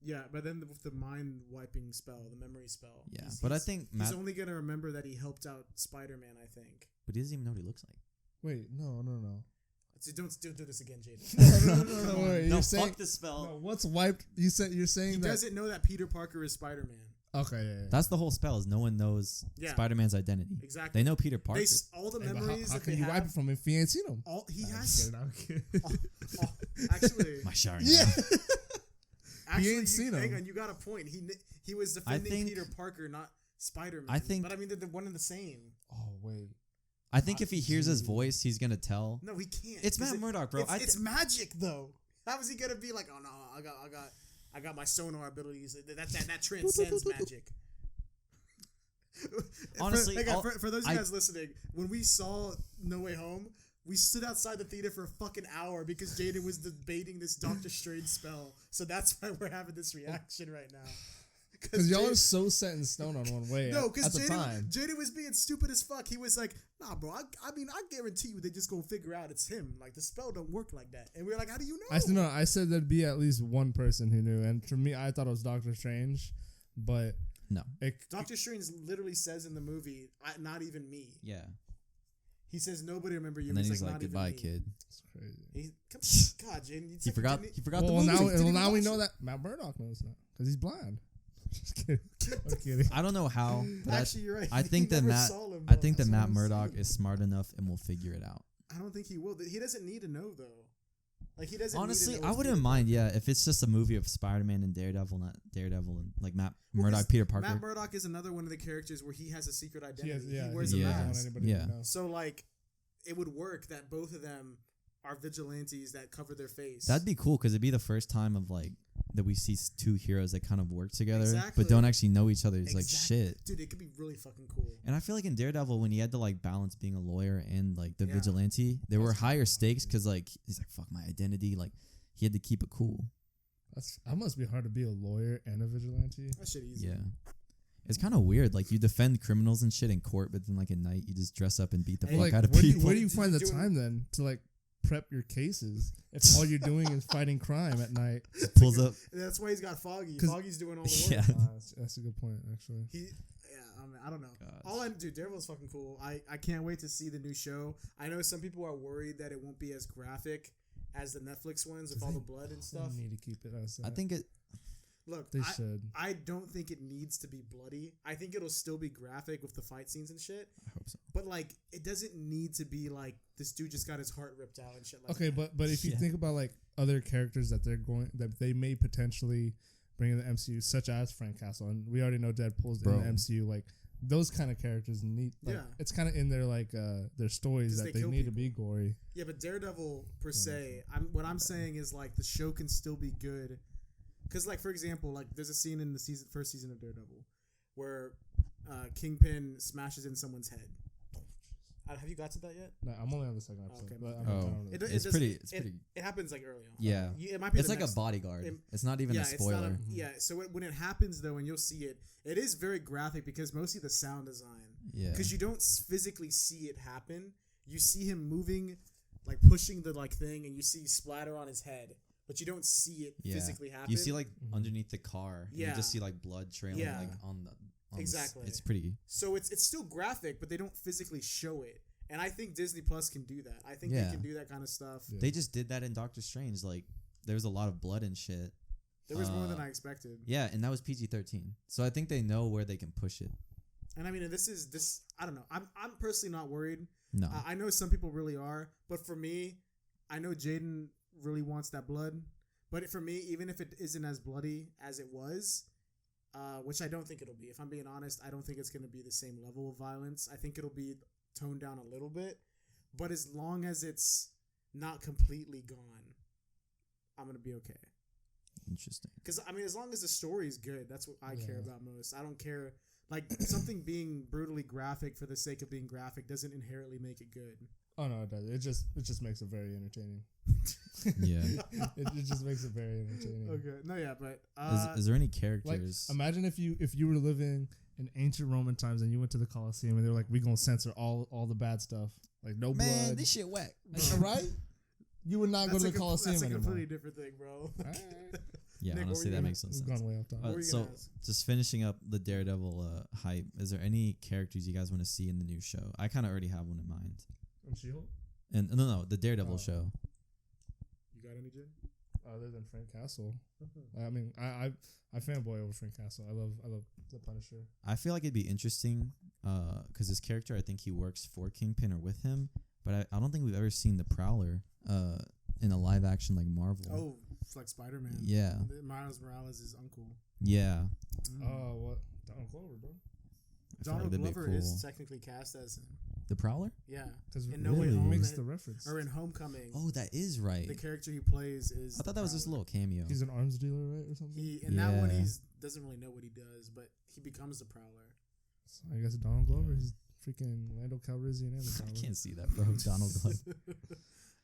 Speaker 3: Yeah, but then with the mind wiping spell, the memory spell.
Speaker 1: Yeah, but I think
Speaker 3: he's only gonna remember that he helped out Spider-Man. I think.
Speaker 1: But he doesn't even know what he looks like.
Speaker 2: Wait, no.
Speaker 3: So don't do this again, Jaden.
Speaker 2: No, wait,
Speaker 1: No,
Speaker 2: you're saying,
Speaker 1: fuck the spell.
Speaker 2: no, what's wiped? You're saying
Speaker 3: He
Speaker 2: that.
Speaker 3: doesn't know that Peter Parker is Spider-Man.
Speaker 2: Okay, yeah.
Speaker 1: That's the whole spell. Is no one knows
Speaker 3: Yeah.
Speaker 1: Spider-Man's identity.
Speaker 3: Exactly.
Speaker 1: They know Peter Parker.
Speaker 3: All the
Speaker 2: Hey, but
Speaker 3: memories
Speaker 2: how
Speaker 3: that
Speaker 2: can
Speaker 3: they
Speaker 2: you
Speaker 3: have.
Speaker 2: wipe it from him if he ain't seen him?
Speaker 3: All he
Speaker 2: Nah, I'm
Speaker 3: has.
Speaker 2: kidding, I'm kidding.
Speaker 3: Actually,
Speaker 1: My showering.
Speaker 2: Yeah.
Speaker 3: actually,
Speaker 2: ain't seen
Speaker 3: hang
Speaker 2: him.
Speaker 3: on. You got a point. He was defending
Speaker 1: think-
Speaker 3: Peter Parker, not Spider-Man.
Speaker 1: I think-
Speaker 3: but I mean they're the one and the same.
Speaker 2: Oh wait.
Speaker 1: I think if he hears his voice, he's gonna tell.
Speaker 3: No, he can't.
Speaker 1: It's
Speaker 3: 'Cause
Speaker 1: Matt Murdock, bro.
Speaker 3: It's magic though. How is he gonna be like? Oh no, I got my sonar abilities. That transcends magic.
Speaker 1: Honestly,
Speaker 3: for those of you guys listening, when we saw No Way Home, we stood outside the theater for a fucking hour because Jaden was debating this Doctor Strange spell. So that's why we're having this reaction right now.
Speaker 2: Because y'all are so set in stone on one way.
Speaker 3: No,
Speaker 2: at
Speaker 3: because
Speaker 2: the time.
Speaker 3: Jaden was being stupid as fuck. He was like, nah, bro, I mean, I guarantee you they just gonna figure out it's him. Like, the spell don't work like that. And we were like, how do you know?
Speaker 2: I said there'd be at least one person who knew. And for me, I thought it was Doctor Strange. But
Speaker 1: No.
Speaker 3: Doctor Strange literally says in the movie, not even me.
Speaker 1: Yeah.
Speaker 3: He says, nobody remember you.
Speaker 1: And then he's
Speaker 3: like,
Speaker 1: like,
Speaker 3: not
Speaker 1: goodbye,
Speaker 3: even me.
Speaker 1: kid.
Speaker 2: it's crazy.
Speaker 3: God, Jaden.
Speaker 1: He forgot. He forgot the
Speaker 2: Well,
Speaker 1: movie.
Speaker 2: now we know that Matt Murdock knows that because he's blind. Just kidding. I'm kidding.
Speaker 1: I don't know how. But
Speaker 3: Actually, you're right.
Speaker 1: I think
Speaker 3: He
Speaker 1: that
Speaker 3: never
Speaker 1: Matt.
Speaker 3: saw him,
Speaker 1: I
Speaker 3: though.
Speaker 1: think that
Speaker 3: That's
Speaker 1: Matt
Speaker 3: what I'm
Speaker 1: Murdock
Speaker 3: saying.
Speaker 1: is smart enough and will figure it out.
Speaker 3: I don't think he will. He doesn't need to know though. Like he doesn't.
Speaker 1: Honestly,
Speaker 3: need to know
Speaker 1: I
Speaker 3: what's
Speaker 1: wouldn't
Speaker 3: Peter
Speaker 1: mind. Yeah, if it's just a movie of Spider-Man and Daredevil, not Daredevil and like Matt Murdock, Peter Parker.
Speaker 3: Matt Murdock is another one of the characters where he has a secret identity.
Speaker 2: He
Speaker 3: wears
Speaker 2: doesn't
Speaker 3: a
Speaker 1: Yeah.
Speaker 2: want
Speaker 3: mask.
Speaker 2: anybody
Speaker 1: Yeah.
Speaker 2: to know.
Speaker 3: So like, it would work that both of them are vigilantes that cover their face.
Speaker 1: That'd be cool because it'd be the first time of like that we see two heroes that kind of work together,
Speaker 3: Exactly.
Speaker 1: but don't actually know each other. It's like
Speaker 3: Exactly.
Speaker 1: shit.
Speaker 3: Dude, it could be really fucking cool.
Speaker 1: And I feel like in Daredevil, when he had to like balance being a lawyer and like the
Speaker 3: Yeah.
Speaker 1: vigilante, there were higher stakes because like he's like fuck my identity. Like he had to keep it cool.
Speaker 2: That must be hard to be a lawyer and a vigilante.
Speaker 3: That shit easy.
Speaker 1: Yeah. It's kind of weird. Like you defend criminals and shit in court, but then like at night you just dress up and beat the
Speaker 3: Hey,
Speaker 1: fuck
Speaker 2: Like,
Speaker 1: out of
Speaker 2: where
Speaker 1: people.
Speaker 2: do you find the
Speaker 3: Doing-
Speaker 2: time then to like prep your cases if all you're doing is fighting crime at night?
Speaker 1: Pulls up.
Speaker 3: And that's why he's got Foggy.
Speaker 2: 'Cause-
Speaker 3: Foggy's doing all the work.
Speaker 1: Yeah.
Speaker 2: That's a good point, actually.
Speaker 3: I don't know.
Speaker 1: God.
Speaker 3: All I do, Daredevil's fucking cool. I can't wait to see the new show. I know some people are worried that it won't be as graphic as the Netflix ones with all the blood and stuff.
Speaker 2: They need to keep it as that.
Speaker 1: I think it.
Speaker 3: Look,
Speaker 2: They should.
Speaker 3: I don't think it needs to be bloody. I think it'll still be graphic with the fight scenes and shit.
Speaker 1: I hope so.
Speaker 3: But like, it doesn't need to be like this dude just got his heart ripped out and shit like
Speaker 2: Okay,
Speaker 3: that.
Speaker 2: but if you
Speaker 1: Yeah.
Speaker 2: think about like other characters that they may potentially bring in the MCU, such as Frank Castle, and we already know Deadpool's
Speaker 1: Bro.
Speaker 2: in the MCU, like those kind of characters need. Like,
Speaker 3: Yeah.
Speaker 2: it's kind of in their like their stories
Speaker 3: 'Cause
Speaker 2: that
Speaker 3: they
Speaker 2: they
Speaker 3: kill
Speaker 2: need to be gory.
Speaker 3: Yeah, but Daredevil per se, what I'm saying is like the show can still be good. Because like for example, like there's a scene in the first season of Daredevil where Kingpin smashes in someone's head. Have you got to that yet?
Speaker 2: No, I'm only on the second episode.
Speaker 3: Okay.
Speaker 2: But
Speaker 1: Oh.
Speaker 3: It
Speaker 1: It's
Speaker 3: does-
Speaker 1: pretty. It's pretty.
Speaker 3: It happens like early on.
Speaker 1: Yeah.
Speaker 3: It might be.
Speaker 1: It's
Speaker 3: the
Speaker 1: like
Speaker 3: next,
Speaker 1: a bodyguard.
Speaker 3: it-
Speaker 1: It's not even a
Speaker 3: It's not
Speaker 1: spoiler.
Speaker 3: yeah. So when it happens though, and you'll see it, it is very graphic because mostly the sound design.
Speaker 1: Yeah.
Speaker 3: Because you don't physically see it happen. You see him moving, like pushing the like thing, and you see splatter on his head, but you don't see it
Speaker 1: Yeah.
Speaker 3: physically happen.
Speaker 1: You see like underneath the car.
Speaker 3: Yeah.
Speaker 1: You just see like blood trailing
Speaker 3: Yeah.
Speaker 1: like on the.
Speaker 3: Exactly.
Speaker 1: It's pretty.
Speaker 3: So it's still graphic, but they don't physically show it. And I think Disney Plus can do that. I think
Speaker 1: Yeah.
Speaker 3: they can do that kind of stuff.
Speaker 2: Yeah.
Speaker 1: They just did that in Doctor Strange. Like there was a lot of blood and shit.
Speaker 3: There was more than I expected.
Speaker 1: Yeah, and that was PG-13. So I think they know where they can push it.
Speaker 3: And I mean, this. I don't know. I'm personally not worried.
Speaker 1: No.
Speaker 3: I know some people really are, but for me, I know Jaden really wants that blood. But for me, even if it isn't as bloody as it was, which I don't think it'll be. If I'm being honest, I don't think it's going to be the same level of violence. I think it'll be toned down a little bit. But as long as it's not completely gone, I'm going to be okay.
Speaker 1: Interesting.
Speaker 3: Because, I mean, as long as the story is good, that's what I care about most. I don't care. Like, something being brutally graphic for the sake of being graphic doesn't inherently make it good.
Speaker 2: Oh, no, it does. It just makes it very entertaining.
Speaker 1: Yeah.
Speaker 2: it just makes it very entertaining.
Speaker 3: Okay. No, yeah, but...
Speaker 1: is there any characters?
Speaker 2: Like, imagine if you were living in ancient Roman times and you went to the Colosseum and they were like, we're going to censor all the bad stuff. Like, no blood.
Speaker 1: Man, this shit whack.
Speaker 2: Like, right? You would not go to the Colosseum anymore.
Speaker 3: That's a completely different thing, bro.
Speaker 1: Yeah,
Speaker 3: Nick,
Speaker 1: honestly, that makes no sense.
Speaker 2: Gone way off topic.
Speaker 1: So, just finishing up the Daredevil hype, is there any characters you guys want to see in the new show? I kind of already have one in mind.
Speaker 2: She-Hulk?
Speaker 1: And no, the Daredevil show.
Speaker 3: You got any, Jen?
Speaker 2: Other than Frank Castle, I mean, I fanboy over Frank Castle. I love the Punisher.
Speaker 1: I feel like it'd be interesting, because this character, I think he works for Kingpin or with him, but I don't think we've ever seen the Prowler, in a live action like Marvel.
Speaker 3: Oh, it's like Spider-Man.
Speaker 1: Yeah.
Speaker 3: Miles Morales is uncle.
Speaker 1: Yeah.
Speaker 2: Oh, what? Donald Glover, bro.
Speaker 3: Donald Glover is technically cast as him.
Speaker 1: The Prowler?
Speaker 3: Yeah.
Speaker 2: Because
Speaker 3: in No Way Home
Speaker 2: makes the reference.
Speaker 3: Or in Homecoming.
Speaker 1: Oh, that is right.
Speaker 3: The character he plays is.
Speaker 1: I thought that was just a little cameo.
Speaker 2: He's an arms dealer, right, or something.
Speaker 3: That one he doesn't really know what he does, but he becomes the Prowler.
Speaker 2: So I guess Donald Glover. He's freaking Lando Calrissian and the Prowler.
Speaker 1: I can't see that, bro. Donald Glover.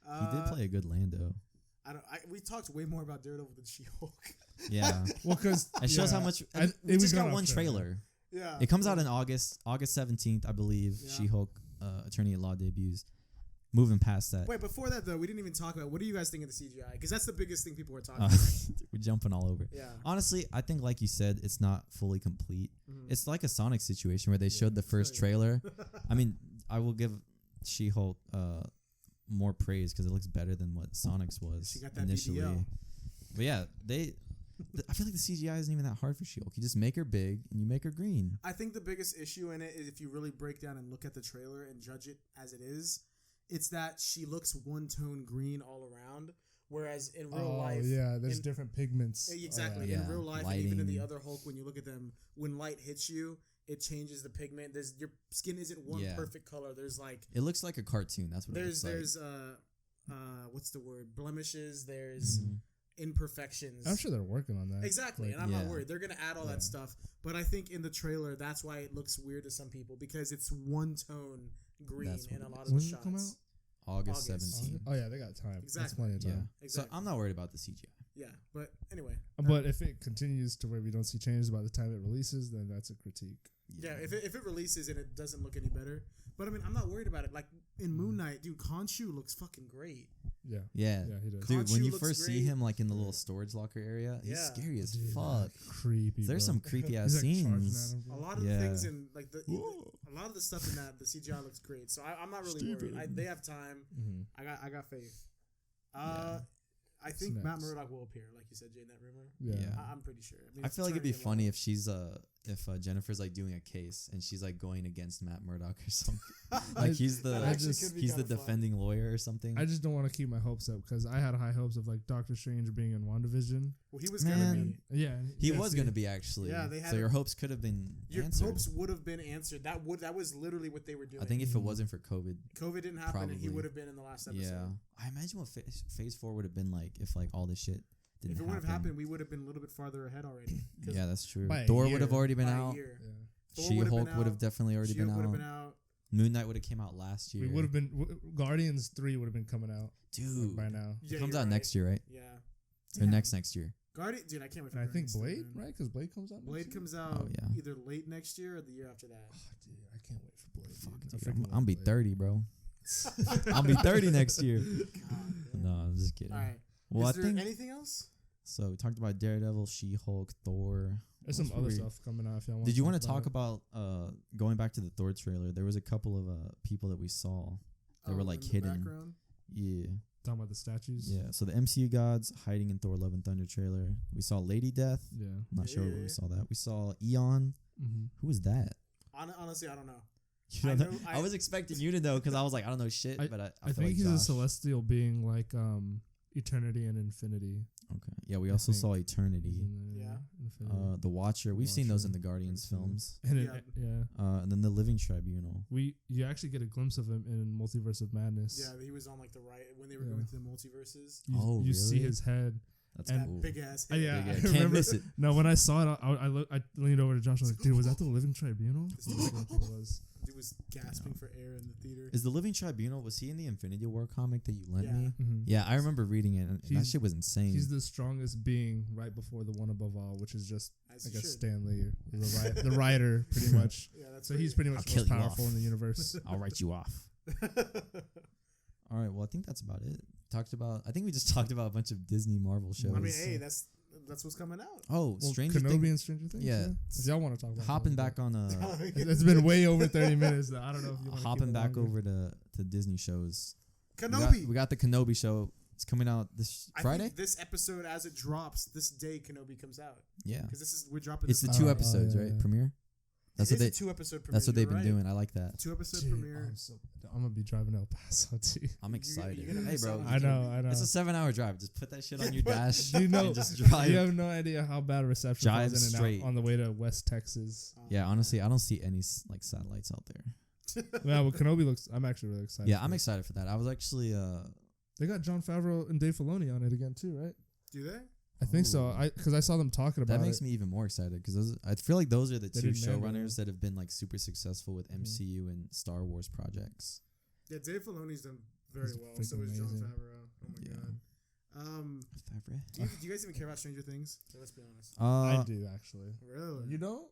Speaker 1: He did play a good Lando.
Speaker 3: We talked way more about Daredevil than She-Hulk.
Speaker 1: Yeah.
Speaker 2: Well, because
Speaker 1: it shows how much. We just got one trailer.
Speaker 3: Yeah.
Speaker 1: It comes out in August 17th, I believe.
Speaker 3: Yeah.
Speaker 1: She-Hulk, Attorney at Law debuts. Moving past that.
Speaker 3: Wait, before that though, we didn't even talk about what do you guys think of the CGI? Because that's the biggest thing people were talking about.
Speaker 1: We're jumping all over.
Speaker 3: Yeah.
Speaker 1: Honestly, I think, like you said, it's not fully complete.
Speaker 3: Mm-hmm.
Speaker 1: It's like a Sonic situation where they showed the first trailer. I mean, I will give She-Hulk more praise because it looks better than what Sonic's was
Speaker 3: She got that
Speaker 1: initially.
Speaker 3: BBL.
Speaker 1: But yeah, I feel like the CGI isn't even that hard for She-Hulk. You just make her big and you make her green.
Speaker 3: I think the biggest issue in it is if you really break down and look at the trailer and judge it as it is, it's that she looks one-tone green all around, whereas in real life...
Speaker 2: yeah, there's different pigments.
Speaker 3: Exactly.
Speaker 1: Oh, yeah.
Speaker 3: In real life,
Speaker 1: Lighting.
Speaker 3: and even in the other Hulk, when you look at them, when light hits you, it changes the pigment. Your skin isn't one perfect color. There's like...
Speaker 1: It looks like a cartoon. That's what it looks like.
Speaker 3: There's what's the word? Blemishes. There's imperfections.
Speaker 2: I'm sure they're working on that.
Speaker 3: Exactly, and I'm not worried. They're gonna add all that stuff. But I think in the trailer, that's why it looks weird to some people because it's one tone green in a lot of the shots.
Speaker 2: When does it come out?
Speaker 1: August 17th.
Speaker 2: Oh yeah, they got time.
Speaker 3: Exactly.
Speaker 2: That's plenty of time.
Speaker 1: Yeah. So I'm not worried about the CGI.
Speaker 3: Yeah, but anyway.
Speaker 2: But if it continues to where we don't see changes by the time it releases, then that's a critique.
Speaker 3: Yeah, if it releases and it doesn't look any better. But I mean, I'm not worried about it. Like in Moon Knight, dude, Khonshu looks fucking great.
Speaker 2: Yeah.
Speaker 1: Yeah.
Speaker 2: Yeah, he does.
Speaker 1: Dude, when
Speaker 3: Khonshu
Speaker 1: you
Speaker 3: looks
Speaker 1: first see
Speaker 3: great.
Speaker 1: him like in the little storage locker area, he's scary as fuck.
Speaker 2: Creepy.
Speaker 1: There's
Speaker 2: bro.
Speaker 1: some creepy ass
Speaker 2: He's, like, charging
Speaker 1: scenes.
Speaker 2: at him, bro.
Speaker 3: A lot of the things in like a lot of the stuff in that the CGI looks great. So I'm not really worried. They have time. I got faith. I think Matt Murdock will appear, like you said, Jay, in that rumor.
Speaker 2: Yeah.
Speaker 3: I'm pretty sure. I mean,
Speaker 1: I feel like it'd be funny if she's if Jennifer's like doing a case and she's like going against Matt Murdock or something. Like he's the defending lawyer or something.
Speaker 2: I just don't want to keep my hopes up because I had high hopes of like Doctor Strange being in WandaVision.
Speaker 3: Well, he was gonna be.
Speaker 2: Yeah,
Speaker 1: he was gonna be actually.
Speaker 3: Yeah, they had.
Speaker 1: So your hopes could have been answered.
Speaker 3: Your hopes would have been answered. That was literally what they were doing.
Speaker 1: I think if it wasn't for COVID
Speaker 3: didn't happen, and he would have been in the last episode.
Speaker 1: Yeah, I imagine what Phase 4 would have been like if like all this shit didn't happen.
Speaker 3: If it would have happened, we would have been a little bit farther ahead already.
Speaker 1: Yeah, that's true.
Speaker 2: By a
Speaker 1: Thor
Speaker 2: year.
Speaker 1: would have already been out. She-Hulk would have definitely already been out. Moon Knight would have came out last year.
Speaker 2: We would have been Guardians 3 would have been coming out,
Speaker 1: dude,
Speaker 2: by now.
Speaker 1: It comes out next year, right?
Speaker 3: Yeah.
Speaker 1: Or next year.
Speaker 3: Dude, I can't wait for
Speaker 2: And I think
Speaker 3: Guardians
Speaker 2: Blade,
Speaker 3: 3,
Speaker 2: right? Because Blade comes out.
Speaker 3: Blade comes out either late next year or the year after that.
Speaker 2: Oh, dude, I can't wait for Blade.
Speaker 1: Fuck, dude, I'm be 30, bro. I'll be 30 next year. No, I'm just kidding.
Speaker 3: All right.
Speaker 1: Well,
Speaker 3: Is there anything else?
Speaker 1: So we talked about Daredevil, She-Hulk, Thor.
Speaker 2: There's some other stuff coming out. If y'all
Speaker 1: Did you want to talk about going back to the Thor trailer? There was a couple of people that we saw that were like hidden.
Speaker 3: Background?
Speaker 1: Yeah.
Speaker 2: Talking about the statues?
Speaker 1: Yeah. So the MCU gods hiding in Thor: Love and Thunder trailer. We saw Lady Death.
Speaker 2: Yeah.
Speaker 1: I'm not sure where we saw that. We saw Eon.
Speaker 2: Mm-hmm.
Speaker 1: Who was that?
Speaker 3: Honestly, I don't know.
Speaker 1: You don't know? I was expecting you to know because I was like, I don't know shit. But I
Speaker 2: think he's a celestial being like Eternity and Infinity.
Speaker 1: Okay. Yeah, we also saw
Speaker 2: is
Speaker 1: Eternity.
Speaker 2: in there,
Speaker 3: Yeah.
Speaker 2: Infinity.
Speaker 1: The Watcher. We've seen those in the
Speaker 2: Watcher.
Speaker 1: Guardians films.
Speaker 2: And
Speaker 3: Yeah.
Speaker 1: And then the Living Tribunal.
Speaker 2: you actually get a glimpse of him in Multiverse of Madness.
Speaker 3: Yeah, he was on like the right when they were
Speaker 2: Yeah.
Speaker 3: going through the multiverses.
Speaker 2: You see
Speaker 1: really?
Speaker 2: his head.
Speaker 1: That's
Speaker 2: And-
Speaker 1: cool.
Speaker 3: Big ass.
Speaker 2: Yeah,
Speaker 1: Big
Speaker 2: I
Speaker 1: ass. Can't
Speaker 2: remember.
Speaker 1: miss it.
Speaker 2: No, when I saw it, I leaned over to Josh. I was like, "Dude, was that the Living Tribunal?"
Speaker 3: This
Speaker 2: He was like, "I think it was."
Speaker 3: Dude was gasping for air in the theater.
Speaker 1: Is the Living Tribunal, was he in the Infinity War comic that you lent
Speaker 3: Yeah.
Speaker 1: me?
Speaker 2: Mhm.
Speaker 1: Yeah, I remember reading it, and that
Speaker 2: He's-
Speaker 1: shit was insane.
Speaker 2: He's the strongest being right before the one above all, which is just,
Speaker 3: As
Speaker 2: I
Speaker 3: you
Speaker 2: guess,
Speaker 3: should.
Speaker 2: Stan Lee, or the writer, pretty much.
Speaker 3: Yeah, that's
Speaker 2: So he's pretty
Speaker 1: I'll
Speaker 2: much
Speaker 1: kill
Speaker 2: most
Speaker 1: you
Speaker 2: powerful
Speaker 1: off.
Speaker 2: in the universe.
Speaker 1: I'll write you off. All right, well, I think that's about it. I think we just talked about a bunch of Disney Marvel shows.
Speaker 3: I mean, hey, that's what's coming out.
Speaker 1: Oh,
Speaker 2: Well,
Speaker 1: Stranger
Speaker 2: Kenobi
Speaker 1: Things.
Speaker 2: and Stranger Things.
Speaker 1: Yeah.
Speaker 2: If y'all want to talk about
Speaker 1: Hopping
Speaker 2: Kenobi,
Speaker 1: back on
Speaker 2: it's been way over 30 minutes. Though. I don't know if you want to
Speaker 1: hopping back over to Disney shows.
Speaker 3: Kenobi.
Speaker 1: We got the Kenobi show. It's coming out this
Speaker 3: I
Speaker 1: Friday.
Speaker 3: think this episode, as it drops, this day Kenobi comes out.
Speaker 1: Yeah,
Speaker 3: Because we're dropping.
Speaker 1: it's
Speaker 3: this
Speaker 1: the two
Speaker 2: Oh,
Speaker 1: episodes,
Speaker 2: yeah,
Speaker 1: right?
Speaker 2: yeah.
Speaker 1: Premiere. That's what
Speaker 3: It
Speaker 1: they.
Speaker 3: is a 2-episode premiere.
Speaker 1: That's what they've
Speaker 3: you're
Speaker 1: been
Speaker 3: right.
Speaker 1: doing. I like that.
Speaker 3: 2-episode premiere.
Speaker 2: I'm gonna be driving El Paso too.
Speaker 1: I'm excited.
Speaker 3: you're gonna
Speaker 1: Hey,
Speaker 3: miss
Speaker 1: bro.
Speaker 3: out on
Speaker 2: I know.
Speaker 1: It's a 7-hour drive. Just put that shit on your
Speaker 3: But-
Speaker 1: dash.
Speaker 2: Do you know?
Speaker 1: and just drive.
Speaker 2: You have no idea how bad reception
Speaker 1: Drive
Speaker 2: was in and
Speaker 1: straight.
Speaker 2: out on the way to West Texas.
Speaker 1: Yeah, honestly, I don't see any like satellites out there.
Speaker 2: Yeah, well, Kenobi looks. I'm actually really excited.
Speaker 1: Yeah,
Speaker 2: for
Speaker 1: I'm
Speaker 2: it.
Speaker 1: excited for that. I was actually
Speaker 2: They got Jon Favreau and Dave Filoni on it again too, right?
Speaker 3: Do they?
Speaker 2: I think so.
Speaker 1: Ooh.
Speaker 2: Because I saw them talking about
Speaker 1: that makes
Speaker 2: it.
Speaker 1: me even more excited because I feel like those are the
Speaker 2: They
Speaker 1: two
Speaker 2: did Mando.
Speaker 1: showrunners that have been like super successful with
Speaker 2: Mhm.
Speaker 1: MCU and Star Wars projects.
Speaker 3: Yeah, Dave Filoni's done very
Speaker 2: He's
Speaker 3: well. So
Speaker 2: freaking
Speaker 3: is Jon
Speaker 2: amazing.
Speaker 3: Favreau. Oh my
Speaker 1: Yeah.
Speaker 3: god.
Speaker 1: Favre.
Speaker 3: Do you guys even care about Stranger Things? Let's be honest.
Speaker 2: I do actually.
Speaker 3: Really?
Speaker 2: You don't?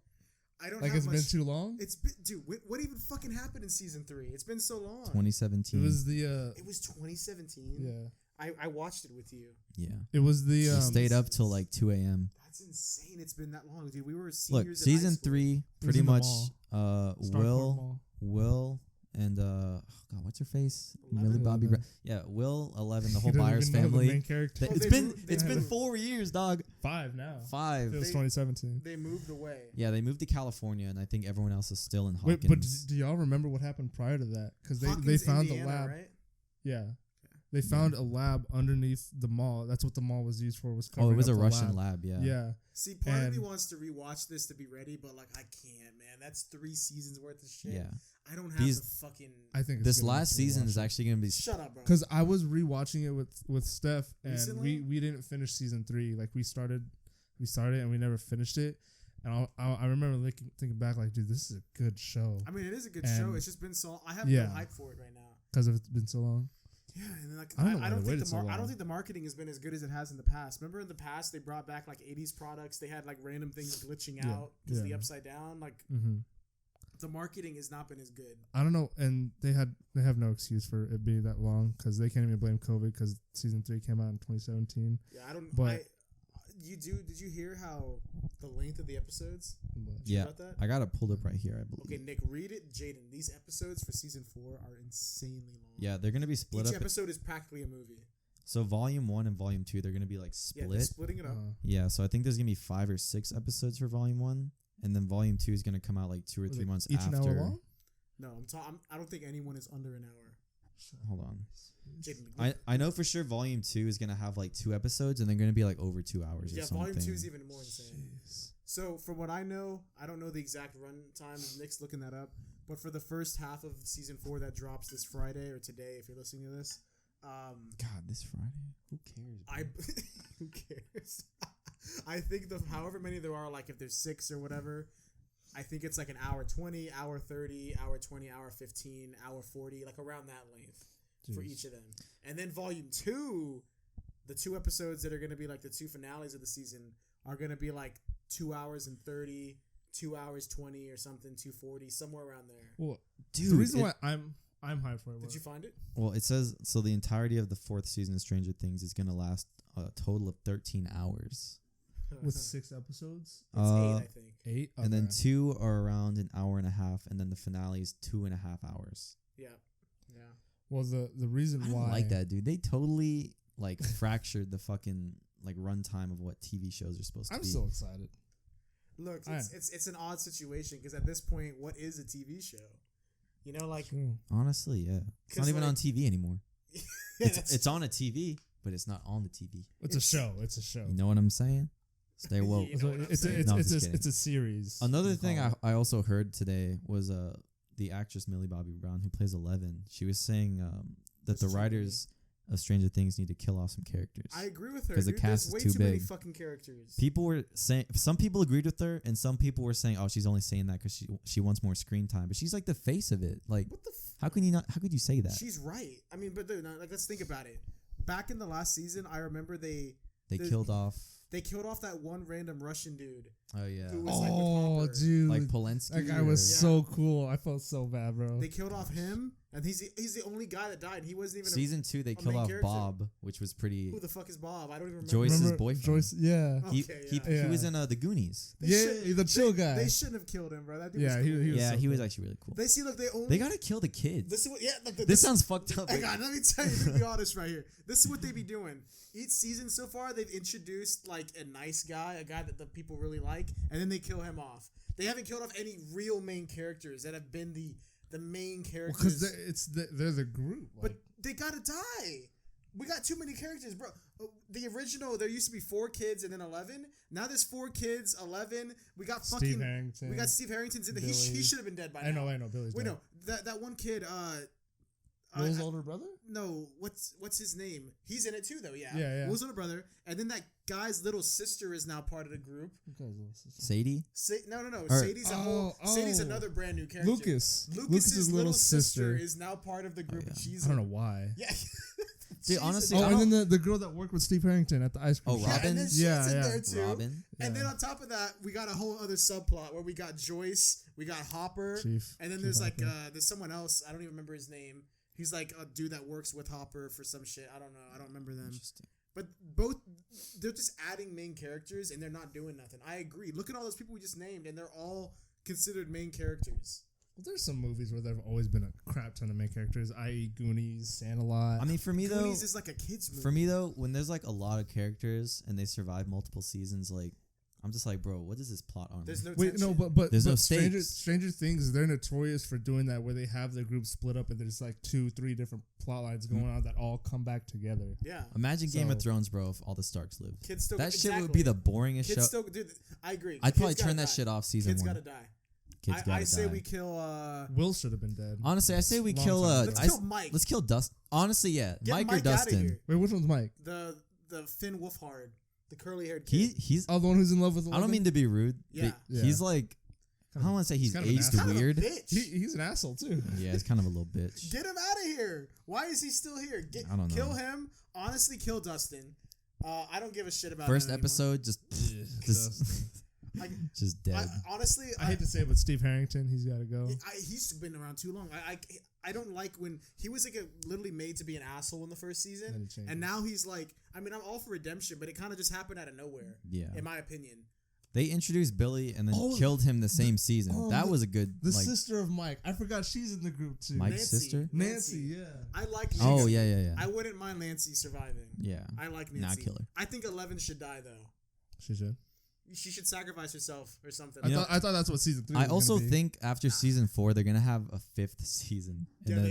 Speaker 3: I don't.
Speaker 2: Like
Speaker 3: have
Speaker 2: it's
Speaker 3: much,
Speaker 2: been too long.
Speaker 3: It's been, dude. What even fucking happened in season 3? It's been so long.
Speaker 1: 2017.
Speaker 2: It was the.
Speaker 3: It was 2017.
Speaker 2: Yeah.
Speaker 3: I watched it with you.
Speaker 1: Yeah.
Speaker 2: It was the.
Speaker 1: We stayed up till like 2 a.m.
Speaker 3: That's insane. It's been that long, dude. We were seniors.
Speaker 1: Look,
Speaker 3: in high
Speaker 1: season
Speaker 3: school.
Speaker 1: 3,
Speaker 2: was
Speaker 1: pretty
Speaker 2: in the
Speaker 1: much.
Speaker 2: mall. Starcourt Mall.
Speaker 1: Will, and God, what's her face?
Speaker 3: 11?
Speaker 1: Millie Bobby
Speaker 2: 11.
Speaker 1: Brown. Yeah, Will, 11, the whole
Speaker 2: You don't
Speaker 1: Byers
Speaker 2: even know the
Speaker 1: family.
Speaker 2: main character.
Speaker 3: Well,
Speaker 1: It's
Speaker 3: they
Speaker 1: been
Speaker 3: moved-
Speaker 1: it's
Speaker 3: they
Speaker 1: been
Speaker 3: moved.
Speaker 1: 4 years, dog.
Speaker 2: 5 now.
Speaker 1: 5.
Speaker 2: It was
Speaker 3: They-
Speaker 2: 2017.
Speaker 3: They moved away.
Speaker 1: Yeah, they moved to California, and I think everyone else is still in
Speaker 2: Wait,
Speaker 1: Hawkins.
Speaker 2: but do y'all remember what happened prior to that? Because they
Speaker 3: Hawkins,
Speaker 2: found
Speaker 3: Indiana,
Speaker 2: a lab.
Speaker 3: right?
Speaker 2: Yeah. They found a lab underneath the mall. That's what the mall was used for. Was
Speaker 1: Oh, it was a
Speaker 2: covering up the
Speaker 1: Russian lab. Yeah.
Speaker 2: Yeah.
Speaker 3: See, part of me
Speaker 2: And-
Speaker 3: wants to rewatch this to be ready, but like I can't, man. That's 3 seasons worth of shit.
Speaker 1: Yeah.
Speaker 3: I don't have
Speaker 1: These-
Speaker 3: the fucking.
Speaker 2: I think it's
Speaker 1: This
Speaker 2: good enough
Speaker 1: last
Speaker 2: to
Speaker 1: season
Speaker 2: rewatch
Speaker 1: is
Speaker 2: it.
Speaker 1: actually going to be.
Speaker 3: Shut up, bro.
Speaker 2: Because I was rewatching it with Steph, and
Speaker 3: Recently?
Speaker 2: we didn't finish season 3. Like we started and we never finished it. And I remember thinking back, like, dude, this is a good show
Speaker 3: I mean, it is a good show.
Speaker 2: And-
Speaker 3: It's just been so. I have
Speaker 2: Yeah.
Speaker 3: no hype for it right now.
Speaker 2: because it's been so long.
Speaker 3: Yeah, and then like
Speaker 2: I don't know
Speaker 3: I
Speaker 2: why
Speaker 3: don't
Speaker 2: they
Speaker 3: think
Speaker 2: waited so
Speaker 3: I don't
Speaker 2: long.
Speaker 3: think the marketing has been as good as it has in the past. Remember in the past they brought back like 80s products. They had like random things glitching
Speaker 2: Yeah,
Speaker 3: out because of the
Speaker 2: yeah.
Speaker 3: upside down. Like
Speaker 2: Mm-hmm.
Speaker 3: the marketing has not been as good.
Speaker 2: I don't know, and they have no excuse for it being that long because they can't even blame COVID because season 3 came out in 2017.
Speaker 3: Yeah, I don't.
Speaker 2: But-
Speaker 3: Did you hear how the length of the episodes?
Speaker 2: But
Speaker 3: Did you
Speaker 1: Yeah,
Speaker 3: hear about that?
Speaker 1: I got it pulled up right here. I believe.
Speaker 3: Okay, Nick, read it. Jaden, these episodes for season 4 are insanely long.
Speaker 1: Yeah, they're going to be split
Speaker 3: Each
Speaker 1: up.
Speaker 3: episode is practically a movie.
Speaker 1: So volume 1 and volume 2, they're going to be like
Speaker 3: Yeah,
Speaker 1: split.
Speaker 3: they're splitting it up.
Speaker 1: Yeah, so I think there's going to be 5 or 6 episodes for volume 1, and then volume 2 is going to come out like 2 or
Speaker 2: Was
Speaker 1: 3
Speaker 2: it
Speaker 1: months
Speaker 2: each
Speaker 1: after.
Speaker 2: an hour long?
Speaker 3: No, I don't think anyone is under an hour.
Speaker 1: Hold on.
Speaker 3: Jaden,
Speaker 1: I know for sure volume 2 is going to have like 2 episodes, and they're going to be like over 2 hours or
Speaker 3: yeah,
Speaker 1: something.
Speaker 3: volume 2 is even more insane.
Speaker 2: Jeez.
Speaker 3: So, from what I know, I don't know the exact run time. Nick's looking that up. But for the first half of season 4 that drops this Friday or today, if you're listening to this,
Speaker 1: God, this Friday? Who cares? Bro?
Speaker 3: who cares? I think however many there are, like if there's 6 or whatever, I think it's like an hour 20, hour 30, hour 20, hour 15, hour 40, like around that length for
Speaker 2: Jeez.
Speaker 3: each of them. And then volume 2, the 2 episodes that are going to be like the 2 finales of the season are going to be like 2 hours and 30, 2 hours 20 or something, 2:40, somewhere around there.
Speaker 2: Well,
Speaker 1: Dude,
Speaker 2: the reason why I'm hyped for it.
Speaker 3: Did you find it?
Speaker 1: Well, it says so the entirety of the 4th season of Stranger Things is going to last a total of 13 hours.
Speaker 2: with 6 episodes,
Speaker 3: It's 8, I think.
Speaker 2: 8,
Speaker 1: And then 2 are around an hour and a half, and then the finale is 2.5 hours.
Speaker 3: Yeah. Yeah.
Speaker 2: well the reason
Speaker 1: I don't
Speaker 2: why
Speaker 1: like that, dude. They totally like fractured the fucking like runtime of what TV shows are supposed to
Speaker 2: I'm
Speaker 1: be.
Speaker 2: so excited.
Speaker 3: Look,
Speaker 2: I
Speaker 3: it's an odd situation because at this point, what is a TV show? You know, like
Speaker 2: True.
Speaker 1: Honestly, yeah. It's not
Speaker 3: 'Cause,
Speaker 1: even
Speaker 3: like-
Speaker 1: on TV anymore.
Speaker 3: yeah, that's-
Speaker 1: It's on a TV, but it's not on the TV.
Speaker 2: It's a show. It's a show.
Speaker 1: You know what I'm saying? Stay woke.
Speaker 3: You know what I'm saying?
Speaker 1: No, I'm just kidding.
Speaker 2: It's a series.
Speaker 1: Another thing I also heard today was the actress Millie Bobby Brown, who plays 11. She was saying that the writers of Stranger Things need to kill off some characters.
Speaker 3: I agree with her
Speaker 1: because the cast
Speaker 3: There's
Speaker 1: is
Speaker 3: way
Speaker 1: too
Speaker 3: many
Speaker 1: big.
Speaker 3: fucking characters.
Speaker 1: People were saying, some people agreed with her, and some people were saying, "Oh, she's only saying that because she wants more screen time." But she's like the face of it. Like,
Speaker 3: What the?
Speaker 1: how can you not? How could you say that?
Speaker 3: She's right. I mean, but dude, like, let's think about it. Back in the last season, I remember they
Speaker 1: killed off.
Speaker 3: They killed off that one random Russian dude.
Speaker 1: Oh yeah.
Speaker 3: Who was, like, with Hopper.
Speaker 2: Dude,
Speaker 1: Like Polanski.
Speaker 2: that guy was so cool. I felt so bad, bro.
Speaker 3: They killed off him, and he's the only guy that died. He wasn't even
Speaker 1: Season 2. They killed
Speaker 3: main
Speaker 1: off
Speaker 3: character.
Speaker 1: Bob, which was pretty.
Speaker 3: Who the fuck is Bob? I don't even remember.
Speaker 1: Joyce's
Speaker 2: Remember
Speaker 1: boyfriend.
Speaker 2: Joyce, yeah.
Speaker 3: Okay,
Speaker 1: He was in the Goonies.
Speaker 3: They
Speaker 2: Yeah,
Speaker 3: should-
Speaker 2: the chill guy.
Speaker 3: They shouldn't have killed him, bro. That dude
Speaker 2: Yeah,
Speaker 3: was cool.
Speaker 2: he was
Speaker 1: Yeah,
Speaker 2: so
Speaker 1: he was
Speaker 2: cool.
Speaker 1: actually really cool.
Speaker 3: They see, look, they only.
Speaker 1: They gotta kill the kids.
Speaker 3: This is what. Yeah, look,
Speaker 1: This sounds fucked up.
Speaker 3: Hang on, let me tell you. Let me be honest right here. This is what they be doing. Each season so far, they've introduced like a nice guy, a guy that the people really like, and then they kill him off. They haven't killed off any real main characters that have been the main characters.
Speaker 2: Because they're the group.
Speaker 3: But they gotta die. We got too many characters, bro. The original, there used to be 4 kids and then 11. Now there's 4 kids, 11. We got fucking
Speaker 2: Steve Harrington.
Speaker 3: We got Steve Harrington's in the. He should have been dead by now.
Speaker 2: I know. Billy's
Speaker 3: Wait,
Speaker 2: dead.
Speaker 3: no, that one kid.
Speaker 2: Will's older brother?
Speaker 3: No, what's his name? He's in it too, though. Yeah.
Speaker 2: Yeah.
Speaker 3: Will's older brother, and then that guy's little sister is now part of the group.
Speaker 1: Sadie?
Speaker 3: No.
Speaker 1: Or-
Speaker 3: Sadie's Sadie's another brand new character.
Speaker 2: Lucas's little sister
Speaker 3: is now part of the group.
Speaker 1: Oh, yeah.
Speaker 3: And she's
Speaker 2: I don't know why.
Speaker 3: Yeah.
Speaker 1: Dude, honestly,
Speaker 2: Oh, and then the girl that worked with Steve Harrington at the ice cream
Speaker 1: Oh,
Speaker 2: shop.
Speaker 1: Robin?
Speaker 3: And then she's
Speaker 2: Yeah,
Speaker 3: in
Speaker 2: yeah.
Speaker 3: there too.
Speaker 1: Robin?
Speaker 3: And
Speaker 2: Yeah.
Speaker 3: then on top of that, we got a whole other subplot where we got Joyce, we got Hopper,
Speaker 2: Chief.
Speaker 3: and then
Speaker 2: Chief
Speaker 3: there's like
Speaker 2: Hopper.
Speaker 3: there's someone else. I don't even remember his name. He's like a dude that works with Hopper for some shit. I don't know. I don't remember them.
Speaker 1: Interesting.
Speaker 3: But they're just adding main characters and they're not doing nothing. I agree. Look at all those people we just named, and they're all considered main characters.
Speaker 2: Well, there's some movies where there've always been a crap ton of main characters, i.e. Goonies, Sand-A-Lot.
Speaker 1: I mean, for me though,
Speaker 3: Goonies is like a kid's movie.
Speaker 1: for me though, when there's like a lot of characters and they survive multiple seasons, like I'm just like, bro, what is this plot armor?
Speaker 3: There's no
Speaker 2: Wait,
Speaker 3: tension.
Speaker 2: no, but
Speaker 1: There's no
Speaker 2: Stranger,
Speaker 1: stakes.
Speaker 2: Stranger Things, they're notorious for doing that, where they have their group split up and there's like 2-3 different plot lines going on that all come back together.
Speaker 3: Yeah.
Speaker 1: Imagine Game of
Speaker 2: So-
Speaker 1: Thrones, bro, if all the Starks lived.
Speaker 3: Kids still
Speaker 1: That shit
Speaker 3: exactly.
Speaker 1: would be the boringest
Speaker 3: Kids
Speaker 1: show.
Speaker 3: still, dude. I agree.
Speaker 1: I'd probably
Speaker 3: Kids gotta
Speaker 1: turn that
Speaker 3: die.
Speaker 1: shit off season
Speaker 3: Kids
Speaker 1: 1.
Speaker 3: gotta die.
Speaker 1: Kids gotta
Speaker 3: I say
Speaker 1: die.
Speaker 3: we kill.
Speaker 2: Will should have been dead.
Speaker 1: Honestly, I say we
Speaker 2: Long
Speaker 1: kill.
Speaker 2: time
Speaker 3: Let's
Speaker 1: I
Speaker 3: kill Mike.
Speaker 1: Let's kill Dustin. Honestly, yeah,
Speaker 3: Get
Speaker 1: Mike or
Speaker 3: Mike outta
Speaker 1: Dustin.
Speaker 3: here.
Speaker 2: Wait, which one's Mike?
Speaker 3: The Finn Wolfhard, the curly haired kid.
Speaker 1: He's.
Speaker 2: Oh, the one who's in love with.
Speaker 1: I don't
Speaker 2: 11?
Speaker 1: mean to be rude.
Speaker 3: Yeah.
Speaker 1: But he's like. I don't want to say he's
Speaker 2: kind of an
Speaker 1: aged
Speaker 2: asshole.
Speaker 1: weird.
Speaker 3: Bitch.
Speaker 2: He's an asshole too.
Speaker 1: Yeah, he's kind of a little bitch.
Speaker 3: Get him out of here. Why is he still here?
Speaker 1: I don't know.
Speaker 3: Kill him. Honestly, kill Dustin. I don't give a shit about
Speaker 1: First
Speaker 3: him
Speaker 1: episode, just
Speaker 3: anymore.
Speaker 1: just dead.
Speaker 3: Honestly,
Speaker 2: I hate to say it, but Steve Harrington, he's got to go.
Speaker 3: He's been around too long. I don't like when he was like literally made to be an asshole in the first
Speaker 2: Then
Speaker 3: season,
Speaker 2: he changed
Speaker 3: and
Speaker 2: it.
Speaker 3: now he's like. I mean, I'm all for redemption, but it kind of just happened out of nowhere.
Speaker 1: Yeah.
Speaker 3: In my opinion.
Speaker 1: They introduced Billy and then
Speaker 2: Oh,
Speaker 1: killed him the same season.
Speaker 2: oh,
Speaker 1: That
Speaker 2: the-
Speaker 1: was a good.
Speaker 2: The
Speaker 1: like,
Speaker 2: sister of Mike. I forgot she's in the group too.
Speaker 1: Mike's sister?
Speaker 2: Nancy, yeah.
Speaker 3: I like.
Speaker 1: Oh
Speaker 3: Nancy.
Speaker 1: yeah.
Speaker 3: I wouldn't mind Nancy surviving.
Speaker 1: Yeah.
Speaker 3: I like
Speaker 1: Nah,
Speaker 3: Nancy.
Speaker 1: kill her.
Speaker 3: I think 11 should die though.
Speaker 2: She should.
Speaker 3: She should sacrifice herself or something.
Speaker 1: You know,
Speaker 2: I thought that's what season 3
Speaker 1: I
Speaker 2: was
Speaker 1: also
Speaker 2: gonna be.
Speaker 1: think after season 4 they're gonna have a 5th season, and
Speaker 3: there
Speaker 1: then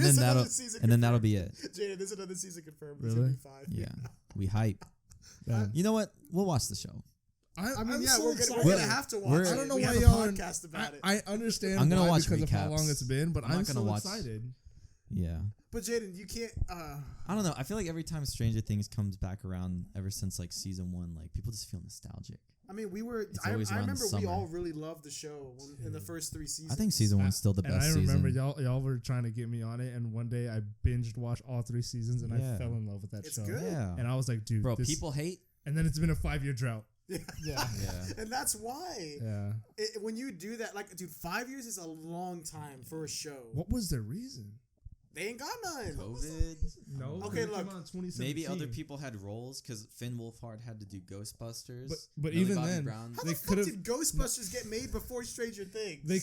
Speaker 3: is
Speaker 1: that'll
Speaker 3: another season
Speaker 1: and then that'll
Speaker 3: confirmed.
Speaker 1: be it.
Speaker 3: Jada, there's another season confirmed. It's
Speaker 2: Really?
Speaker 3: gonna be 5.
Speaker 1: Yeah, we hype.
Speaker 2: Damn.
Speaker 1: You know what? We'll watch the show.
Speaker 3: I mean,
Speaker 2: I'm
Speaker 3: yeah,
Speaker 2: so
Speaker 3: we're
Speaker 2: excited.
Speaker 3: gonna have to watch.
Speaker 1: We're-
Speaker 3: it.
Speaker 2: I don't know
Speaker 3: we
Speaker 2: why
Speaker 3: have
Speaker 2: y'all
Speaker 3: a
Speaker 2: are-
Speaker 3: podcast about it.
Speaker 2: I understand
Speaker 1: I'm gonna
Speaker 2: why
Speaker 1: watch
Speaker 2: because of how
Speaker 1: recaps.
Speaker 2: long it's been, but
Speaker 1: I'm
Speaker 2: I'm
Speaker 1: not
Speaker 2: so
Speaker 1: gonna watch-
Speaker 2: excited.
Speaker 1: Yeah.
Speaker 3: But Jaden, you can't.
Speaker 1: I don't know. I feel like every time Stranger Things comes back around, ever since like season 1, like people just feel nostalgic.
Speaker 3: I mean, we were.
Speaker 1: It's
Speaker 3: I
Speaker 1: always around the
Speaker 3: remember we
Speaker 1: summer.
Speaker 3: all really loved the show in the first 3 seasons.
Speaker 1: I think season 1's still the
Speaker 2: And
Speaker 1: best
Speaker 2: I remember
Speaker 1: season.
Speaker 2: y'all were trying to get me on it, and one day I binged watched all 3 seasons, and
Speaker 1: Yeah.
Speaker 2: I fell in love with that
Speaker 3: It's
Speaker 2: show.
Speaker 3: good.
Speaker 1: Yeah.
Speaker 2: And I was like, dude,
Speaker 1: Bro,
Speaker 2: this,
Speaker 1: people hate.
Speaker 2: and then it's been a 5-year drought.
Speaker 3: Yeah.
Speaker 2: Yeah.
Speaker 1: Yeah.
Speaker 3: And that's why.
Speaker 2: Yeah.
Speaker 3: When you do that, like, dude, 5 years is a long time for a show.
Speaker 2: What was their reason?
Speaker 3: They ain't got none.
Speaker 1: COVID.
Speaker 2: No.
Speaker 3: Okay,
Speaker 2: it came
Speaker 3: look.
Speaker 2: out in 2017.
Speaker 1: Maybe other people had roles because Finn Wolfhard had to do Ghostbusters.
Speaker 2: But
Speaker 1: Millie
Speaker 2: even
Speaker 1: Bobby
Speaker 2: then,
Speaker 1: Brown.
Speaker 3: How
Speaker 2: They
Speaker 3: the fuck
Speaker 2: could've-
Speaker 3: did Ghostbusters get made before Stranger Things?
Speaker 2: they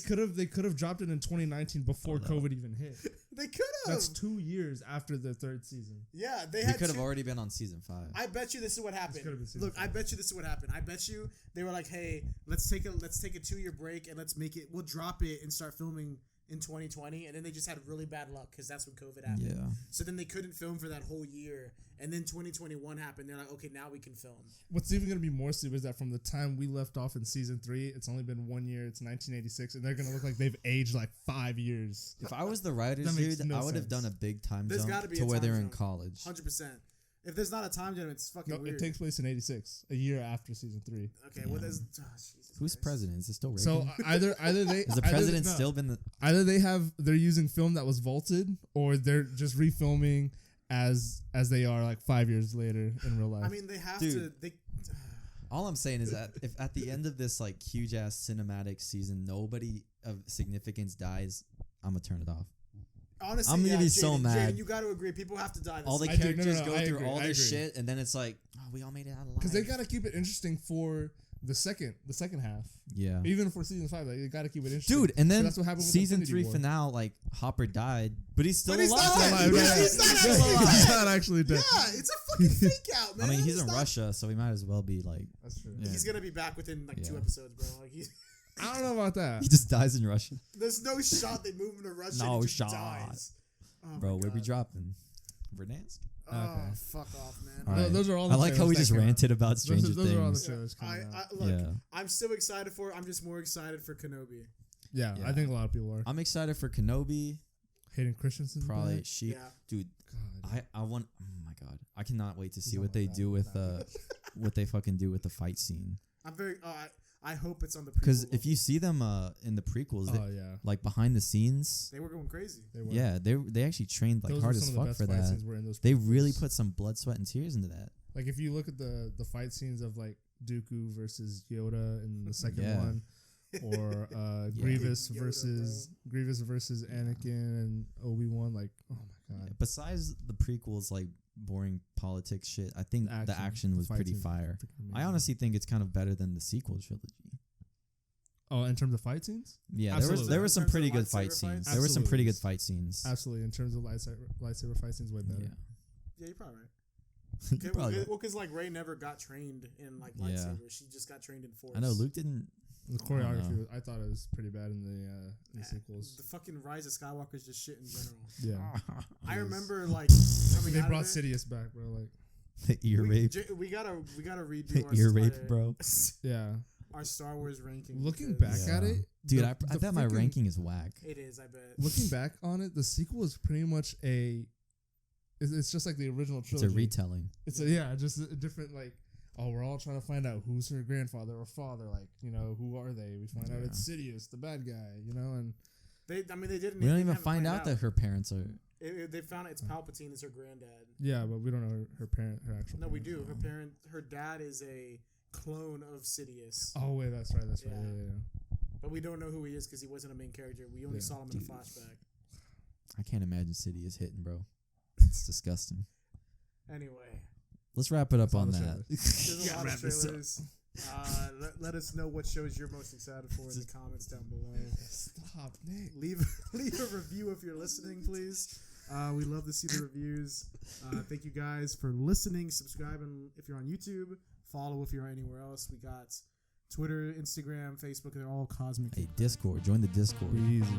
Speaker 2: could have dropped it in 2019 before COVID even hit.
Speaker 3: They could have.
Speaker 2: That's 2 years after the 3rd season.
Speaker 3: Yeah, they
Speaker 1: we
Speaker 3: had.
Speaker 1: could have
Speaker 3: two-
Speaker 1: already been on season 5.
Speaker 3: I bet you this is what happened.
Speaker 2: could've been season
Speaker 3: Look, I
Speaker 2: 5.
Speaker 3: bet you this is what happened. I bet you they were like, "Hey, let's take a 2-year break and let's make it. We'll drop it and start filming in 2020, and then they just had really bad luck because that's when COVID happened.
Speaker 1: Yeah.
Speaker 3: So then they couldn't film for that whole year, and then 2021 happened. They're like, okay, now we can film.
Speaker 2: What's even going to be more stupid is that from the time we left off in season 3, it's only been 1 year. It's 1986, and they're going to look like they've aged like 5 years.
Speaker 1: If I was the writers,
Speaker 2: That makes
Speaker 1: dude,
Speaker 2: no
Speaker 1: I would have
Speaker 2: sense.
Speaker 1: done a big time
Speaker 3: There's
Speaker 1: jump
Speaker 3: gotta be
Speaker 1: to
Speaker 3: a
Speaker 1: where
Speaker 3: time
Speaker 1: they're in
Speaker 3: jump.
Speaker 1: college.
Speaker 3: 100%. If there's not a time jump, it's fucking
Speaker 2: No,
Speaker 3: weird.
Speaker 2: it takes place in 86, a year after season 3.
Speaker 3: Okay, well,
Speaker 1: Yeah.
Speaker 3: there's Jesus
Speaker 1: Who's
Speaker 3: Christ.
Speaker 1: president? Is it still Reagan?
Speaker 2: So either they
Speaker 1: Has the
Speaker 2: either-
Speaker 1: president
Speaker 2: no,
Speaker 1: still been the?
Speaker 2: either they're using film that was vaulted, or they're just refilming as they are like 5 years later in real life.
Speaker 3: I mean, they have
Speaker 1: Dude.
Speaker 3: to. They,
Speaker 1: All I'm saying is that if at the end of this like huge ass cinematic season, nobody of significance dies, I'm gonna turn it off.
Speaker 3: honestly,
Speaker 1: I'm gonna be so
Speaker 3: Jaden,
Speaker 1: mad.
Speaker 3: Jaden, you got to agree. People have to die. This
Speaker 1: All the
Speaker 3: season.
Speaker 1: characters
Speaker 2: I
Speaker 1: go through
Speaker 2: agree,
Speaker 1: all
Speaker 2: I
Speaker 1: this
Speaker 2: agree.
Speaker 1: shit, and then it's like, oh, we all made it out alive.
Speaker 2: because they got to keep it interesting for the second half,
Speaker 1: yeah.
Speaker 2: even for season 5. Like, they got to keep it interesting,
Speaker 1: Dude, and
Speaker 2: So
Speaker 1: then
Speaker 2: that's what happened with
Speaker 1: season
Speaker 2: Infinity
Speaker 1: 3
Speaker 2: War.
Speaker 1: finale, like Hopper died, but he's still
Speaker 3: But he's
Speaker 1: alive.
Speaker 3: not
Speaker 2: Still
Speaker 3: alive.
Speaker 2: alive,
Speaker 3: Yeah,
Speaker 2: yeah.
Speaker 3: he's not
Speaker 2: He's
Speaker 3: actually
Speaker 2: alive.
Speaker 3: dead.
Speaker 2: He's not actually dead.
Speaker 3: Yeah, it's a fucking fake out, man.
Speaker 1: I mean, he's
Speaker 3: It's
Speaker 1: in
Speaker 3: not-
Speaker 1: Russia, so he might as well be like.
Speaker 2: That's true.
Speaker 1: Yeah.
Speaker 3: He's gonna be back within like 2
Speaker 1: Yeah.
Speaker 3: episodes, bro. Like
Speaker 2: I don't know about that.
Speaker 1: He just dies in Russia.
Speaker 3: there's no shot they move him to Russia.
Speaker 1: No
Speaker 3: and he just
Speaker 1: shot.
Speaker 3: dies. Oh my
Speaker 1: Bro, where we
Speaker 3: God.
Speaker 1: dropping? Verdansk?
Speaker 3: Oh,
Speaker 2: Okay.
Speaker 3: fuck off, man.
Speaker 1: All
Speaker 2: No,
Speaker 1: right.
Speaker 2: those are all
Speaker 1: I
Speaker 2: the
Speaker 1: like how we
Speaker 2: trailers
Speaker 1: just
Speaker 2: that came out.
Speaker 1: ranted about Stranger
Speaker 2: Those are all the
Speaker 1: Things.
Speaker 2: trailers coming out.
Speaker 3: Look,
Speaker 1: Yeah.
Speaker 3: I'm still excited for it. I'm just more excited for Kenobi.
Speaker 2: Yeah,
Speaker 1: Yeah.
Speaker 2: I think a lot of people are.
Speaker 1: I'm excited for Kenobi.
Speaker 2: Hayden Christensen.
Speaker 1: Probably
Speaker 2: back.
Speaker 1: she.
Speaker 3: Yeah.
Speaker 1: Dude,
Speaker 2: God.
Speaker 1: I want. Oh my god, I cannot wait to see
Speaker 2: Don't
Speaker 1: what they
Speaker 2: like
Speaker 1: do
Speaker 2: that,
Speaker 1: with
Speaker 2: that.
Speaker 1: what they fucking do with the fight scene.
Speaker 3: I'm very. I hope it's on the.
Speaker 1: Because
Speaker 3: prequel
Speaker 1: if you see them in the prequels,
Speaker 2: Oh yeah,
Speaker 1: like behind the scenes,
Speaker 3: level. They were going crazy.
Speaker 2: they were.
Speaker 1: yeah, they actually trained like
Speaker 2: Those
Speaker 1: hard
Speaker 2: were
Speaker 1: as
Speaker 2: some of the
Speaker 1: fuck
Speaker 2: best
Speaker 1: for
Speaker 2: fight
Speaker 1: that.
Speaker 2: scenes were in those
Speaker 1: They
Speaker 2: prequels.
Speaker 1: really put some blood, sweat, and tears into that.
Speaker 2: Like if you look at the fight scenes of like Dooku versus Yoda in the second
Speaker 1: Yeah.
Speaker 2: one, or Grievous versus Anakin and Obi-Wan, like oh my god.
Speaker 1: Besides the prequels, like boring politics shit, I think the action was
Speaker 2: fight
Speaker 1: pretty
Speaker 2: scenes
Speaker 1: fire.
Speaker 2: freaking
Speaker 1: I
Speaker 2: amazing.
Speaker 1: honestly think it's kind of better than the sequel trilogy.
Speaker 2: Oh, in terms of fight scenes?
Speaker 1: Yeah,
Speaker 2: Absolutely.
Speaker 1: there were some
Speaker 3: In terms
Speaker 1: pretty
Speaker 3: of
Speaker 1: good
Speaker 3: lightsaber
Speaker 1: fight
Speaker 3: fights?
Speaker 1: scenes. There were some pretty
Speaker 2: Absolutely.
Speaker 1: good fight scenes.
Speaker 2: Absolutely, in terms of lightsaber fight scenes, way better.
Speaker 1: Yeah.
Speaker 3: Yeah, you're probably right.
Speaker 1: You're probably right.
Speaker 3: Well, because like Rey never got trained in like
Speaker 1: Yeah.
Speaker 3: lightsabers. She just got trained in Force.
Speaker 1: I know Luke didn't.
Speaker 2: The choreography, I thought it was pretty bad in the sequels.
Speaker 3: The fucking Rise of Skywalker is just shit in general.
Speaker 2: Yeah,
Speaker 3: I
Speaker 2: Yes.
Speaker 3: remember like coming
Speaker 2: they
Speaker 3: out
Speaker 2: brought
Speaker 3: of it,
Speaker 2: Sidious back, bro. Like,
Speaker 1: The ear rape.
Speaker 3: We gotta redo
Speaker 1: The
Speaker 3: our
Speaker 1: ear rape, bro.
Speaker 2: yeah.
Speaker 3: Our Star Wars ranking.
Speaker 2: Looking
Speaker 3: because
Speaker 2: back at it,
Speaker 1: Dude,
Speaker 2: the-
Speaker 1: I
Speaker 2: the
Speaker 1: bet my
Speaker 2: freaking-
Speaker 1: ranking is whack.
Speaker 3: it is. I bet.
Speaker 2: Looking back on it, the sequel is pretty much it's just like the original
Speaker 1: It's
Speaker 2: trilogy.
Speaker 1: a retelling.
Speaker 2: It's just a different like. Oh, we're all trying to find out who's her grandfather or father. Like, who are they? We find out
Speaker 1: Yeah.
Speaker 2: it's Sidious, the bad guy. And
Speaker 3: They didn't.
Speaker 1: We don't even
Speaker 3: haven't
Speaker 1: find out that her parents are.
Speaker 3: They found it's Palpatine is her granddad.
Speaker 2: yeah, but we don't know her parent, her actual.
Speaker 3: No, we
Speaker 2: parents.
Speaker 3: do. Her dad is a clone of Sidious,
Speaker 2: Oh wait, that's right.
Speaker 3: Yeah.
Speaker 2: Yeah.
Speaker 3: but we don't know who he is because he wasn't a main character. We only
Speaker 2: Yeah.
Speaker 3: saw him in a
Speaker 1: Dude.
Speaker 3: flashback.
Speaker 1: I can't imagine City is hitting, bro. It's disgusting.
Speaker 3: Anyway,
Speaker 1: Let's wrap it up
Speaker 2: That's all
Speaker 1: on
Speaker 2: the
Speaker 1: that.
Speaker 2: trailers.
Speaker 3: there's a
Speaker 2: Yeah,
Speaker 3: lot
Speaker 2: wrap
Speaker 3: of
Speaker 2: this up.
Speaker 3: trailers. Let us know what shows you're most excited for in the comments down below.
Speaker 2: Stop, Nick.
Speaker 3: Leave a review if you're listening, please. We love to see the reviews. Thank you guys for listening, subscribing if you're on YouTube, follow if you're anywhere else. We got Twitter, Instagram, Facebook. They're all Cosmic.
Speaker 1: Hey, Discord. Join the Discord.
Speaker 2: Be easy.